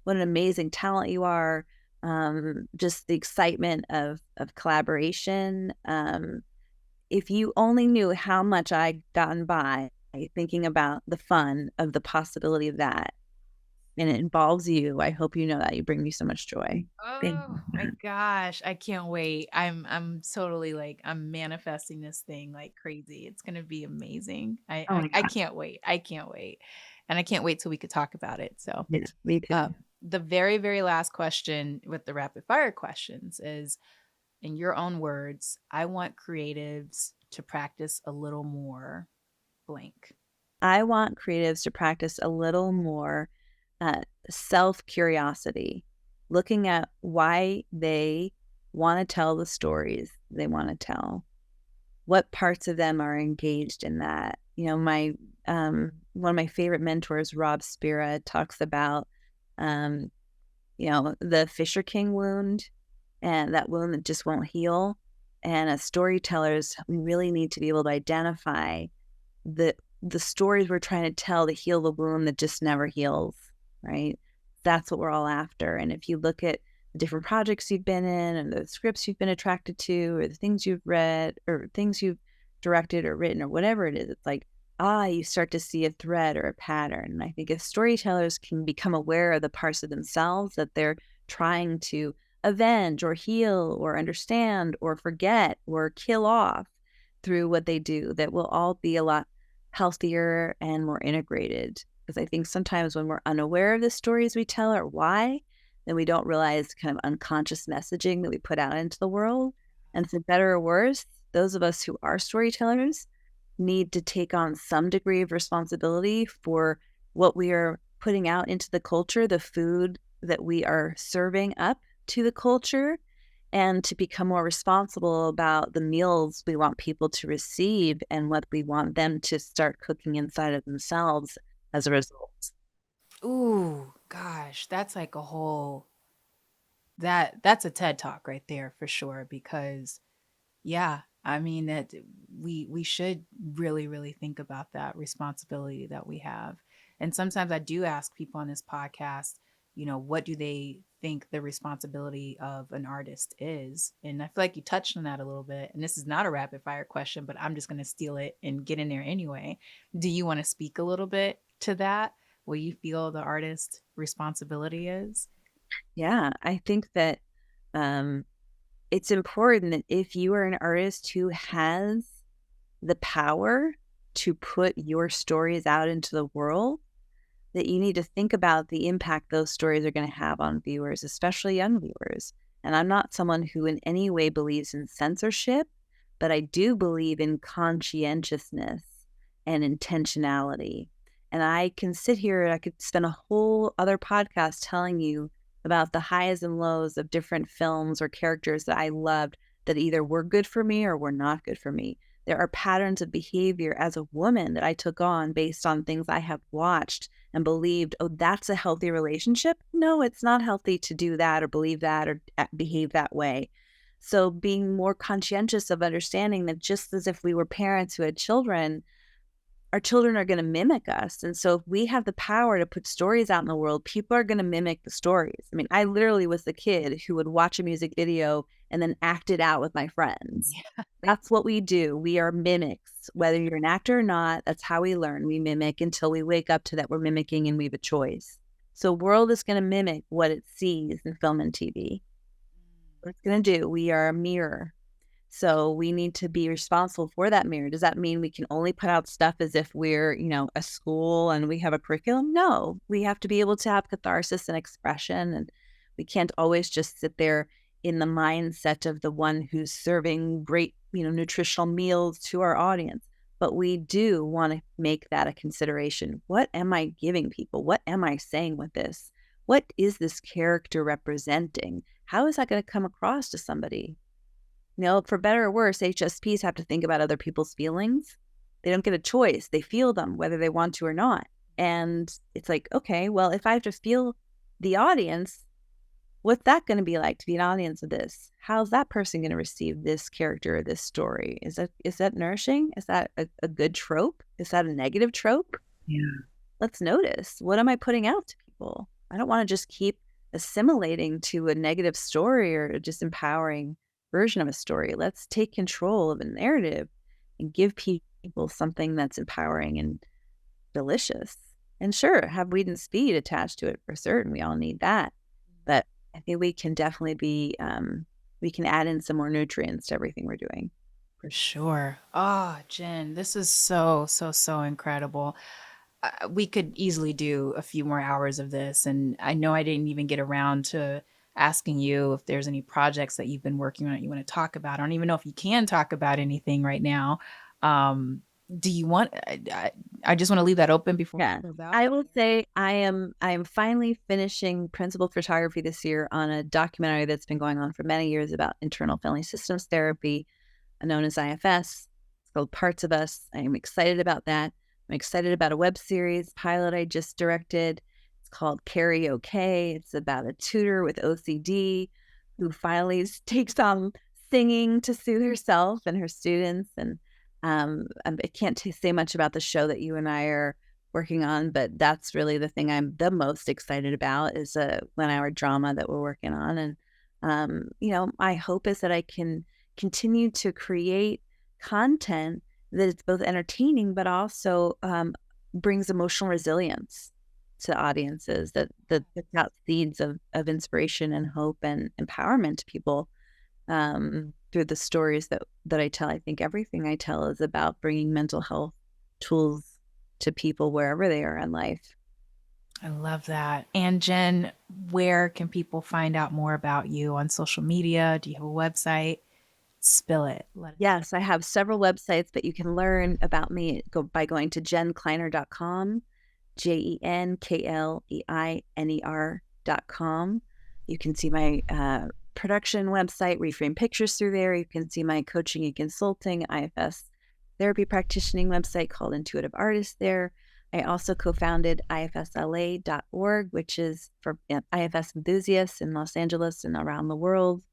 what an amazing talent you are. Just the excitement of collaboration. If you only knew how much I'd gotten by thinking about the fun of the possibility of that, and it involves you, I hope you know that you bring me so much joy. Thank Oh my you. gosh, I can't wait. I'm totally like I'm manifesting this thing like crazy. It's gonna be amazing. Oh my I God. can't wait. I can't wait. And I can't wait till we could talk about it. So Yeah, me too. the very, very last question with the rapid fire questions is in your own words, I want creatives to practice a little more blank. I want creatives to practice a little more self curiosity, looking at why they want to tell the stories they want to tell. What parts of them are engaged in that? My one of my favorite mentors, Rob Spira, talks about um, the Fisher King wound and that wound that just won't heal. And as storytellers, we really need to be able to identify the stories we're trying to tell to heal the wound that just never heals, right? That's what we're all after. And if you look at the different projects you've been in and the scripts you've been attracted to or the things you've read or things you've directed or written or whatever it is, it's like, you start to see a thread or a pattern. And I think if storytellers can become aware of the parts of themselves that they're trying to avenge or heal or understand or forget or kill off through what they do, that we'll all be a lot healthier and more integrated. Because I think sometimes when we're unaware of the stories we tell or why, then we don't realize kind of unconscious messaging that we put out into the world. And for better or worse, those of us who are storytellers need to take on some degree of responsibility for what we are putting out into the culture, the food that we are serving up to the culture, and to become more responsible about the meals we want people to receive and what we want them to start cooking inside of themselves as a result. Ooh, gosh, that's like a whole that's a TED Talk right there for sure because yeah, I mean that we should really really think about that responsibility that we have. And sometimes I do ask people on this podcast, what do they think the responsibility of an artist is? And I feel like you touched on that a little bit. And this is not a rapid fire question, but I'm just going to steal it and get in there anyway. Do you want to speak a little bit to that? What you feel the artist's responsibility is? Yeah, I think that it's important that if you are an artist who has the power to put your stories out into the world, that you need to think about the impact those stories are going to have on viewers, especially young viewers. And I'm not someone who in any way believes in censorship, but I do believe in conscientiousness and intentionality. And I can sit here and I could spend a whole other podcast telling you about the highs and lows of different films or characters that I loved that either were good for me or were not good for me. There are patterns of behavior as a woman that I took on based on things I have watched and believed, oh, that's a healthy relationship. No, it's not healthy to do that or believe that or behave that way. So being more conscientious of understanding that just as if we were parents who had children, our children are going to mimic us. And so if we have the power to put stories out in the world, people are going to mimic the stories. I mean, I literally was the kid who would watch a music video and then act it out with my friends. Yeah. That's what we do. We are mimics. mimics. Whether you're an actor or not, that's how we learn. We mimic until we wake up to that we're mimicking and we have a choice. So world is going to mimic what it sees in film and TV. What it's going to do, we are a mirror. So we need to be responsible for that mirror. Does that mean we can only put out stuff as if we're, a school and we have a curriculum? No, we have to be able to have catharsis and expression. And we can't always just sit there in the mindset of the one who's serving great, nutritional meals to our audience. But we do want to make that a consideration. What am I giving people? What am I saying with this? What is this character representing? How is that going to come across to somebody? For better or worse, HSPs have to think about other people's feelings. They don't get a choice. They feel them whether they want to or not. And it's like, okay, well, if I have to feel the audience, what's that going to be like to be an audience of this? How's that person going to receive this character or this story? Is that nourishing? Is that a good trope? Is that a negative trope? Yeah. Let's notice. What am I putting out to people? I don't want to just keep assimilating to a negative story or a disempowering version of a story. Let's take control of a narrative and give people something that's empowering and delicious. And sure, have weed and speed attached to it for certain. We all need that. But I think we can definitely we can add in some more nutrients to everything we're doing. For sure. Oh, Jen, this is so incredible. We could easily do a few more hours of this. And I know I didn't even get around to asking you if there's any projects that you've been working on that you want to talk about. I don't even know if you can talk about anything right now. Do you want, I just want to leave that open before we close out. I will say I am finally finishing principal photography this year on a documentary that's been going on for many years about internal family systems therapy, known as IFS. It's called Parts of Us. I am excited about that. I'm excited about a web series pilot I just directed. It's called Karaoke. It's about a tutor with OCD who finally takes on singing to soothe herself and her students. And I can't say much about the show that you and I are working on, but that's really the thing I'm the most excited about is a 1-hour drama that we're working on. And, my hope is that I can continue to create content that is both entertaining, but also brings emotional resilience to audiences, that puts out seeds of inspiration and hope and empowerment to people through the stories that I tell. I think everything I tell is about bringing mental health tools to people wherever they are in life. I love that. And Jen, where can people find out more about you on social media? Do you have a website? Spill it. Yes, I have several websites, but you can learn about me by going to jenkleiner.com, JenKleiner.com. You can see my production website, Reframe Pictures through there. You can see my coaching and consulting, IFS Therapy Practitioning website called Intuitive Artist there. I also co-founded ifsla.org, which is for IFS enthusiasts in Los Angeles and around the world.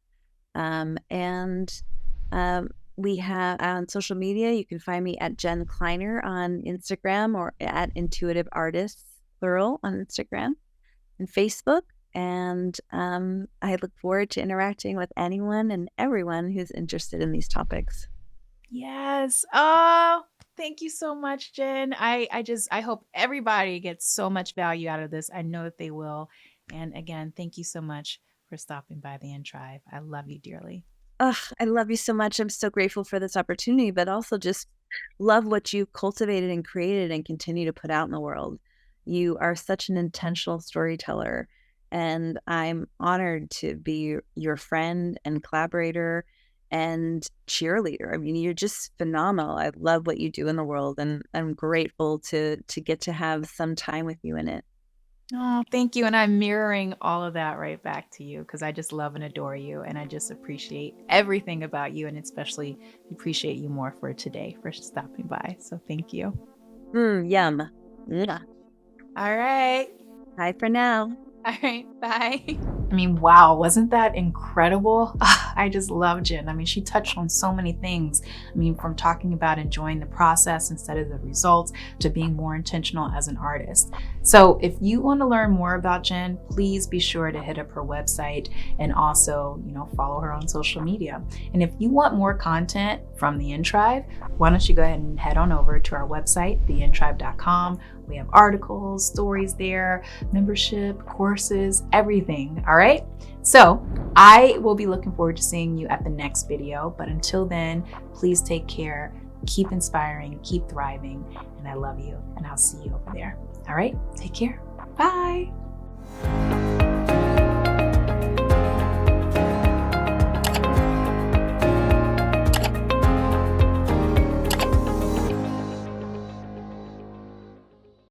We have on social media, you can find me at Jen Kleiner on Instagram or at Intuitive Artists, plural, on Instagram and Facebook. And I look forward to interacting with anyone and everyone who's interested in these topics. Yes. Oh, thank you so much, Jen. I hope everybody gets so much value out of this. I know that they will. And again, thank you so much for stopping by the In Trive. I love you dearly. I love you so much. I'm so grateful for this opportunity, but also just love what you cultivated and created and continue to put out in the world. You are such an intentional storyteller, and I'm honored to be your friend and collaborator and cheerleader. I mean, you're just phenomenal. I love what you do in the world, and I'm grateful to get to have some time with you in it. Oh, thank you. And I'm mirroring all of that right back to you because I just love and adore you. And I just appreciate everything about you and especially appreciate you more for today, for stopping by. So thank you. Yum. Yeah. All right. Bye for now. All right. Bye. I mean, wow, wasn't that incredible? I just love Jen. I mean, she touched on so many things. I mean, from talking about enjoying the process instead of the results to being more intentional as an artist. So if you want to learn more about Jen, please be sure to hit up her website and also, follow her on social media. And if you want more content from the In Tribe, why don't you go ahead and head on over to our website, theintribe.com. We have articles, stories there, membership, courses, everything. All right. So I will be looking forward to seeing you at the next video. But until then, please take care, keep inspiring, keep thriving. And I love you. And I'll see you over there. All right. Take care. Bye.